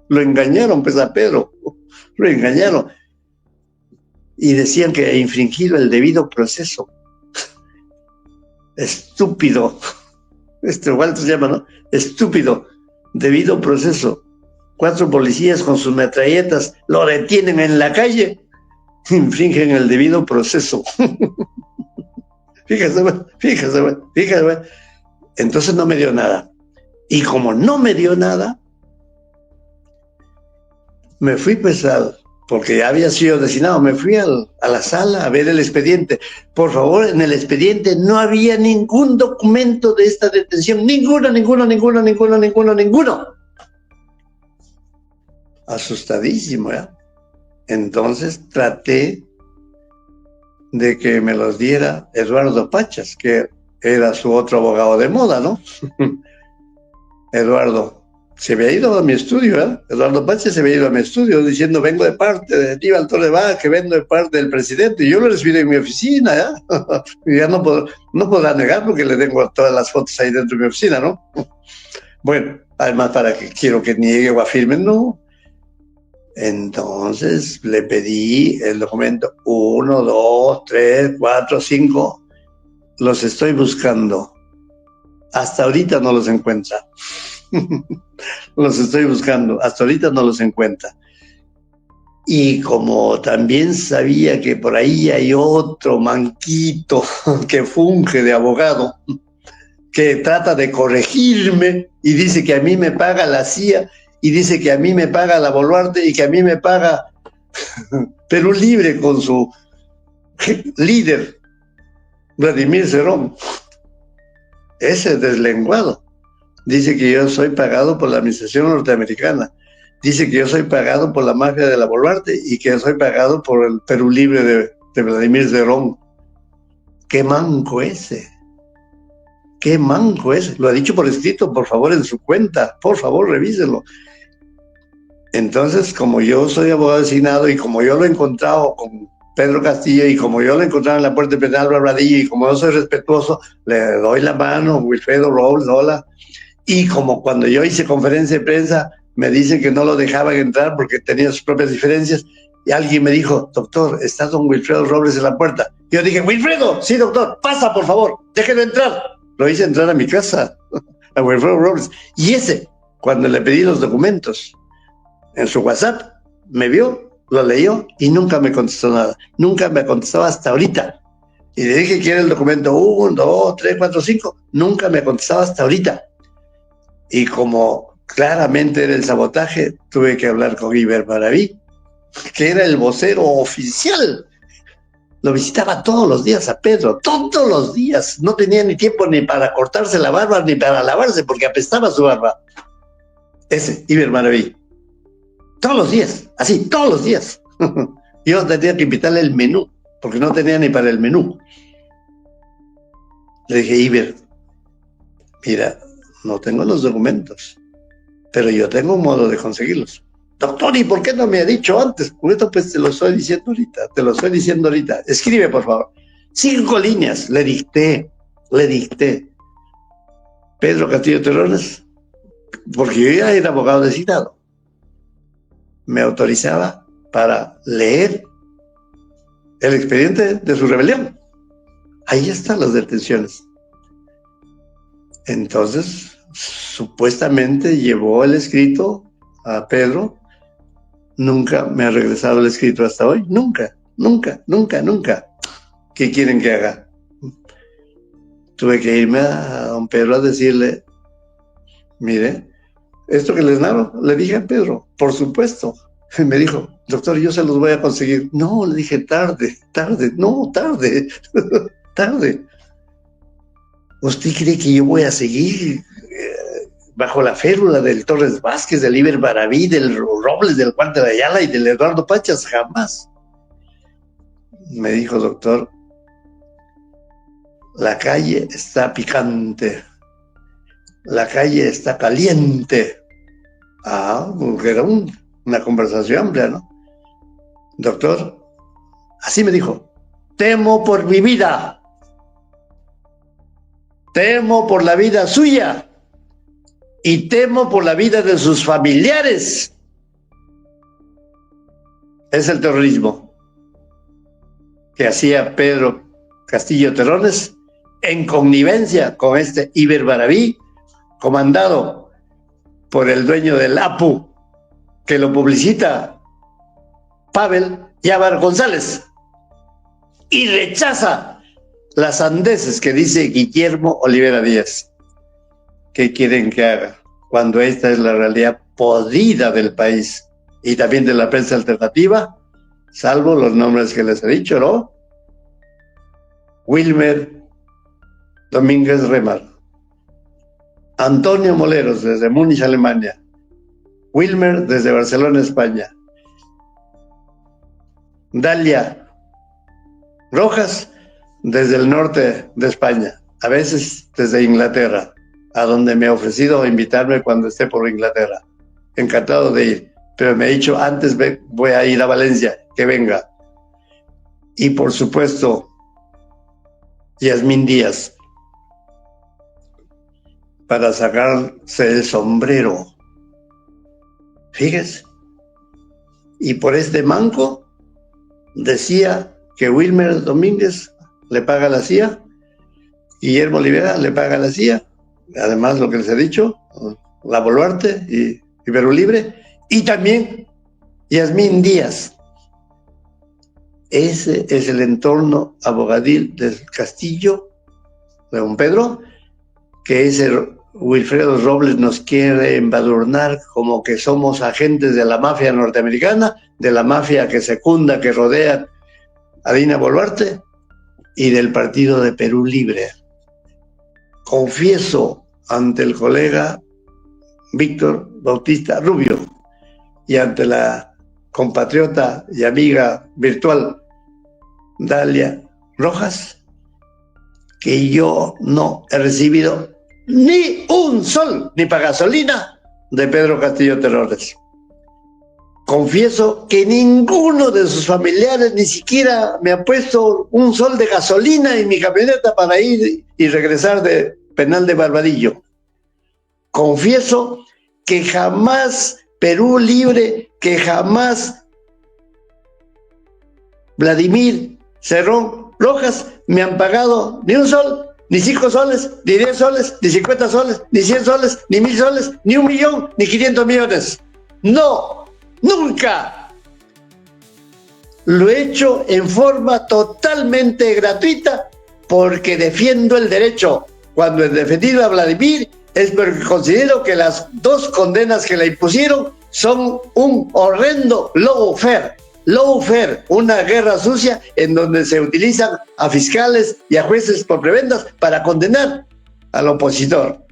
Lo engañaron, pues, a Pedro. Lo engañaron. Y decían que ha infringido el debido proceso. Estúpido. Walter se llama, ¿no? Estúpido. Debido proceso. 4 policías con sus metralletas lo detienen en la calle. Infringen el debido proceso. Fíjese. Entonces no me dio nada. Y como no me dio nada, me fui pues porque ya había sido designado, me fui a la sala a ver el expediente. Por favor, en el expediente no había ningún documento de esta detención, ninguno. Asustadísimo, ¿ya? Entonces traté de que me los diera Eduardo Pachas, que era su otro abogado de moda, ¿no? Eduardo se había ido a mi estudio, ¿eh? Eduardo Pachas se había ido a mi estudio diciendo, vengo de parte de Aníbal Torre Vaca, que vengo de parte del presidente, y yo lo recibí en mi oficina, ¿ya? Y ya no podrá negar porque le tengo todas las fotos ahí dentro de mi oficina, ¿no? Bueno, además para que quiero que niegue o afirmen, no. Entonces le pedí el documento 1, 2, 3, 4, 5, los estoy buscando. Hasta ahorita no los encuentra. Los estoy buscando, hasta ahorita no los encuentra. Y como también sabía que por ahí hay otro manquito que funge de abogado, que trata de corregirme y dice que a mí me paga la CIA y dice que a mí me paga la Boluarte y que a mí me paga Perú Libre con su líder, Vladimir Cerrón. Ese deslenguado dice que yo soy pagado por la administración norteamericana. dice que yo soy pagado por la mafia de la Boluarte y que soy pagado por el Perú Libre de Vladimir Cerrón. ¡Qué manco ese! ¡Qué manco ese! Lo ha dicho por escrito, por favor, en su cuenta. Por favor, revíselo. Entonces, como yo soy abogado designado y como yo lo he encontrado con Pedro Castillo y como yo lo he encontrado en la Puerta Penal Barbadillo y como yo soy respetuoso, le doy la mano, Wilfredo Robles, hola. Y como cuando yo hice conferencia de prensa, me dicen que no lo dejaban entrar porque tenía sus propias diferencias, y alguien me dijo, doctor, está don Wilfredo Robles en la puerta. Yo dije, Wilfredo, sí, doctor, pasa, por favor, déjelo entrar. Lo hice entrar a mi casa, a Wilfredo Robles. Y ese, cuando le pedí los documentos, en su WhatsApp, me vio, lo leyó y nunca me contestó nada. Nunca me contestó hasta ahorita. Y le dije que era el documento 1, 2, 3, 4, 5. Nunca me contestaba hasta ahorita. Y como claramente era el sabotaje, tuve que hablar con Iber Maraví, que era el vocero oficial. Lo visitaba todos los días a Pedro, todos los días. No tenía ni tiempo ni para cortarse la barba ni para lavarse porque apestaba su barba. Ese, Iber Maraví. Todos los días, así, todos los días. Yo tenía que invitarle el menú, porque no tenía ni para el menú. Le dije, Iber, mira, no tengo los documentos, pero yo tengo un modo de conseguirlos. Doctor, ¿y por qué no me ha dicho antes? Por esto pues te lo estoy diciendo ahorita, Escribe, por favor. 5 líneas, le dicté. Pedro Castillo Terrones, porque yo ya era abogado designado, me autorizaba para leer el expediente de su rebelión. Ahí están las detenciones. Entonces, supuestamente llevó el escrito a Pedro. Nunca me ha regresado el escrito hasta hoy. Nunca. ¿Qué quieren que haga? Tuve que irme a don Pedro a decirle, mire, esto que les narro, le dije a Pedro, por supuesto. Me dijo, doctor, yo se los voy a conseguir. No, le dije, tarde. ¿Usted cree que yo voy a seguir bajo la férula del Torres Vázquez, del Iber Maraví, del Robles, del Juan de la Ayala y del Eduardo Pachas? Jamás. Me dijo, doctor, la calle está picante, la calle está caliente. Porque era una conversación amplia, ¿no? Doctor, así me dijo, temo por mi vida, temo por la vida suya y temo por la vida de sus familiares. Es el terrorismo que hacía Pedro Castillo Terrones en connivencia con este Iber Maraví, comandado por el dueño del APU, que lo publicita, Pavel Yabar González, y rechaza las sandeces que dice Guillermo Olivera Díaz. ¿Qué quieren que haga cuando esta es la realidad podrida del país y también de la prensa alternativa, salvo los nombres que les he dicho, ¿no? Wilmer Domínguez Remar, Antonio Moleros desde Múnich, Alemania, Wilmer desde Barcelona, España, Dalia Rojas desde el norte de España, a veces desde Inglaterra, a donde me ha ofrecido invitarme cuando esté por Inglaterra. Encantado de ir, pero me ha dicho antes voy a ir a Valencia, que venga. Y por supuesto, Yasmín Díaz, para sacarse el sombrero. Fíjese. Y por este manco decía que Wilmer Domínguez le paga a la CIA, Guillermo Olivera le paga a la CIA, además lo que les he dicho, la Boluarte y Perú Libre, y también Yasmín Díaz. Ese es el entorno abogadil del Castillo, de don Pedro, que ese Wilfredo Robles nos quiere embadurnar como que somos agentes de la mafia norteamericana, de la mafia que secunda, que rodea a Dina Boluarte y del partido de Perú Libre. Confieso ante el colega Víctor Bautista Rubio y ante la compatriota y amiga virtual Dalia Rojas, que yo no he recibido ni un sol, ni para gasolina, de Pedro Castillo Terrones. Confieso que ninguno de sus familiares ni siquiera me ha puesto un sol de gasolina en mi camioneta para ir y regresar de Penal de Barbadillo. Confieso que jamás Perú Libre, que jamás Vladimir Cerrón Rojas me han pagado ni un sol, ni 5 soles, ni 10 soles, ni 50 soles, ni 100 soles, ni 1000 soles, ni 1 millón, ni 500 millones. No, nunca. Lo he hecho en forma totalmente gratuita porque defiendo el derecho. Cuando he defendido a Vladimir es porque considero que las 2 condenas que le impusieron son un horrendo lawfare. Lawfare, una guerra sucia en donde se utilizan a fiscales y a jueces por prebendas para condenar al opositor,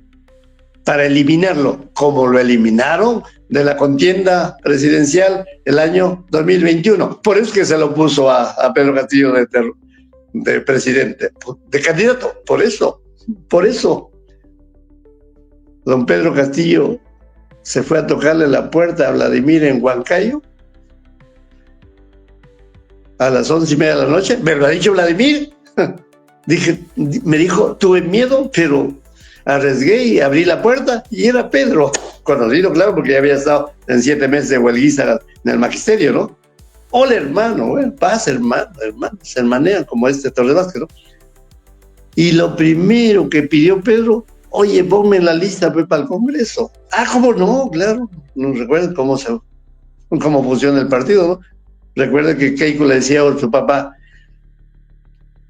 para eliminarlo, como lo eliminaron de la contienda presidencial el año 2021. Por eso es que se lo puso a Pedro Castillo de presidente, de candidato, por eso. Don Pedro Castillo se fue a tocarle la puerta a Vladimir en Huancayo a las 11:30 de la noche. ¿Me lo ha dicho Vladimir? Me dijo, tuve miedo, pero arriesgué y abrí la puerta y era Pedro, conocido, claro, porque ya había estado en 7 meses de huelguista en el magisterio, ¿no? Hola, hermano, paz, hermano, se hermanean como Torres Vázquez, ¿no? Y lo primero que pidió Pedro, oye, ponme en la lista para el Congreso. Ah, ¿cómo no? Claro, no recuerdan cómo funciona el partido, ¿no? Recuerda que Keiko le decía a su papá,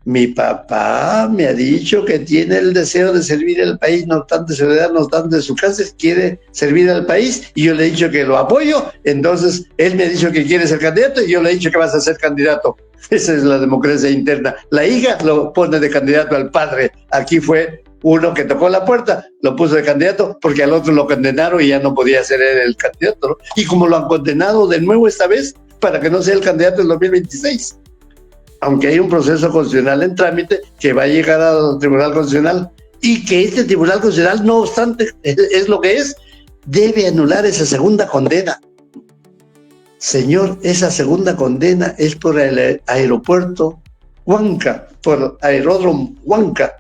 mi papá me ha dicho que tiene el deseo de servir al país, no obstante su edad, no obstante su cáncer, quiere servir al país, y yo le he dicho que lo apoyo. Entonces él me ha dicho que quiere ser candidato y yo le he dicho que vas a ser candidato. Esa es la democracia interna. La hija lo pone de candidato al padre. Aquí fue uno que tocó la puerta, lo puso de candidato porque al otro lo condenaron y ya no podía ser él el candidato, ¿no? Y como lo han condenado de nuevo esta vez, para que no sea el candidato en 2026. Aunque hay un proceso constitucional en trámite que va a llegar al Tribunal Constitucional y que este Tribunal Constitucional, no obstante, es lo que es, debe anular esa segunda condena. Señor, esa segunda condena es por el aeropuerto Huanca, por Aeródromo Huanca,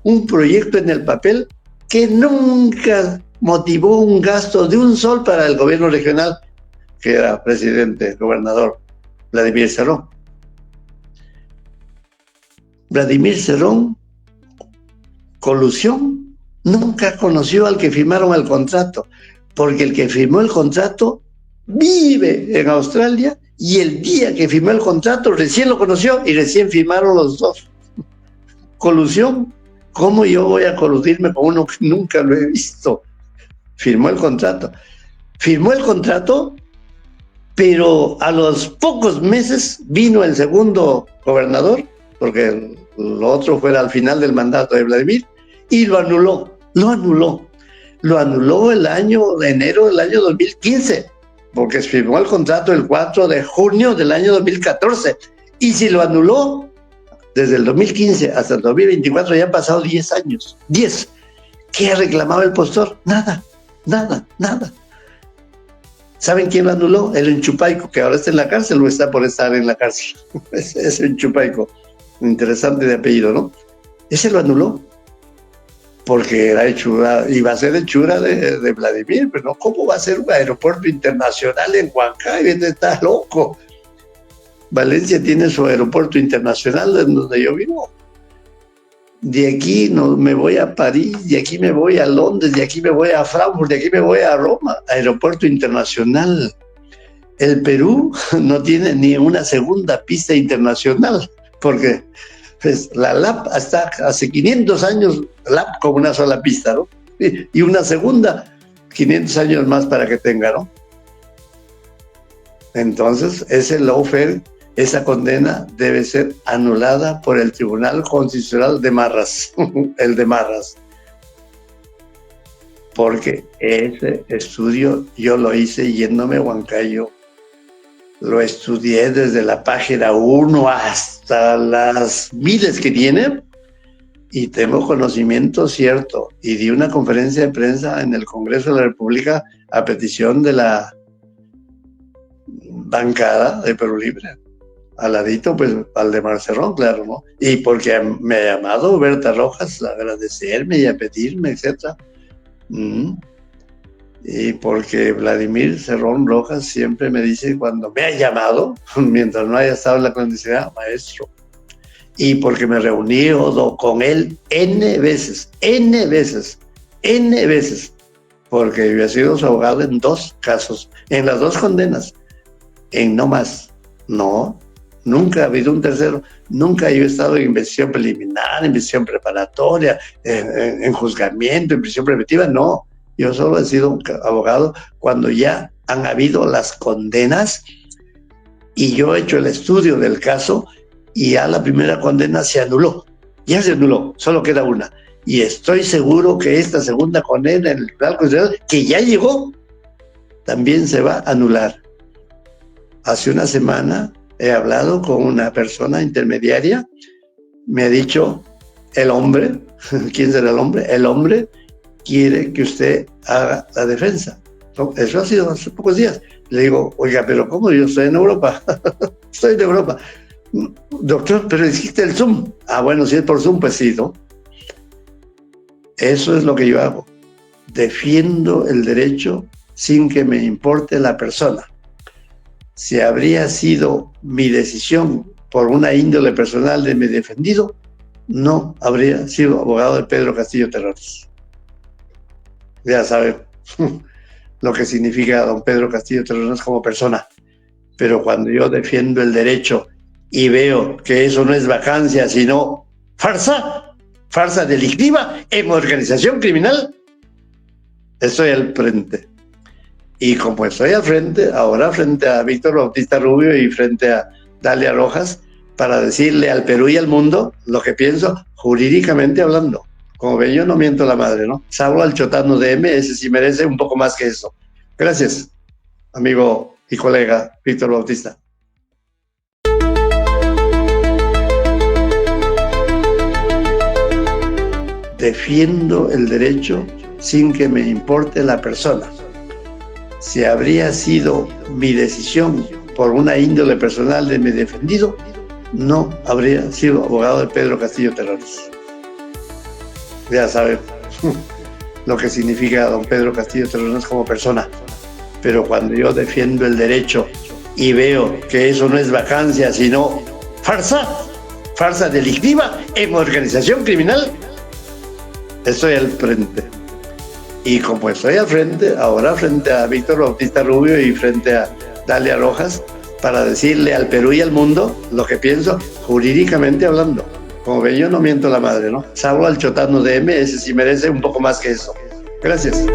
un proyecto en el papel que nunca motivó un gasto de un sol para el gobierno regional, que era presidente, gobernador, Vladimir Cerrón. Vladimir Cerrón, colusión, nunca conoció al que firmaron el contrato, porque el que firmó el contrato vive en Australia y el día que firmó el contrato recién lo conoció y recién firmaron los dos. Colusión, ¿cómo yo voy a coludirme con uno que nunca lo he visto? Firmó el contrato, pero a los pocos meses vino el segundo gobernador, porque lo otro fue al final del mandato de Vladimir, y lo anuló el año de enero del año 2015, porque firmó el contrato el 4 de junio del año 2014, y si lo anuló desde el 2015 hasta el 2024 ya han pasado 10 años, 10. ¿Qué ha reclamado el postor? Nada. ¿Saben quién lo anuló? El Enchupaico, que ahora está en la cárcel o está por estar en la cárcel. Es Enchupaico, interesante de apellido, ¿no? Ese lo anuló, porque era hechura, iba a ser hechura de Vladimir, pero no, ¿cómo va a ser un aeropuerto internacional en Huancayo? Está loco. Valencia tiene su aeropuerto internacional en donde yo vivo. De aquí me voy a París, de aquí me voy a Londres, de aquí me voy a Frankfurt, de aquí me voy a Roma, aeropuerto internacional. El Perú no tiene ni una segunda pista internacional, porque pues, la LAP hasta hace 500 años, LAP con una sola pista, ¿no? Y una segunda, 500 años más para que tenga, ¿no? Entonces, ese lawfare, esa condena debe ser anulada por el Tribunal Constitucional de Marras, el de Marras. porque ese estudio yo lo hice yéndome a Huancayo. Lo estudié desde la página 1 hasta las miles que tiene y tengo conocimiento cierto. Y di una conferencia de prensa en el Congreso de la República a petición de la bancada de Perú Libre. Al ladito, pues, Valdemar Cerrón, claro, ¿no? Y porque me ha llamado Berta Rojas a agradecerme y a pedirme, etc. Y porque Vladimir Cerrón Rojas siempre me dice cuando me ha llamado, mientras no haya estado en la clandestinidad, maestro. Y porque me reuní con él N veces, porque yo he sido su abogado en 2 casos, en las 2 condenas, en no más, no. Nunca ha habido un tercero, nunca yo he estado en investigación preliminar, en investigación preparatoria, en juzgamiento, en prisión preventiva, no. Yo solo he sido abogado cuando ya han habido las condenas y yo he hecho el estudio del caso y ya la primera condena se anuló. Ya se anuló, solo queda una. Y estoy seguro que esta segunda condena en el Tribunal Constitucional, que ya llegó, también se va a anular. Hace una semana he hablado con una persona intermediaria, me ha dicho, el hombre, ¿quién será el hombre? El hombre quiere que usted haga la defensa. Eso ha sido hace pocos días. Le digo, oiga, pero ¿cómo? Yo estoy en Europa. Estoy en Europa. Doctor, pero existe el Zoom. Ah, bueno, si es por Zoom, pues sí, ¿no? Eso es lo que yo hago. Defiendo el derecho sin que me importe la persona. Si habría sido mi decisión por una índole personal de mi defendido, no habría sido abogado de Pedro Castillo Terrones. Ya saben lo que significa don Pedro Castillo Terrones como persona. Pero cuando yo defiendo el derecho y veo que eso no es vacancia, sino farsa delictiva en organización criminal, estoy al frente. Y como estoy al frente, ahora frente a Víctor Bautista Rubio y frente a Dalia Rojas, para decirle al Perú y al mundo lo que pienso jurídicamente hablando. Como ven, yo no miento la madre, ¿no? Salvo al chotano de M, ese sí merece un poco más que eso. Gracias, amigo y colega Víctor Bautista. Defiendo el derecho sin que me importe la persona. Si habría sido mi decisión por una índole personal de mi defendido, no habría sido abogado de Pedro Castillo Terrones. Ya saben lo que significa don Pedro Castillo Terrones como persona. Pero cuando yo defiendo el derecho y veo que eso no es vacancia, sino farsa delictiva en organización criminal, estoy al frente. Y como estoy al frente, ahora frente a Víctor Bautista Rubio y frente a Dalia Rojas, para decirle al Perú y al mundo lo que pienso jurídicamente hablando. Como ven, yo no miento la madre, ¿no? Salvo al chotano de M, ese sí merece un poco más que eso. Gracias.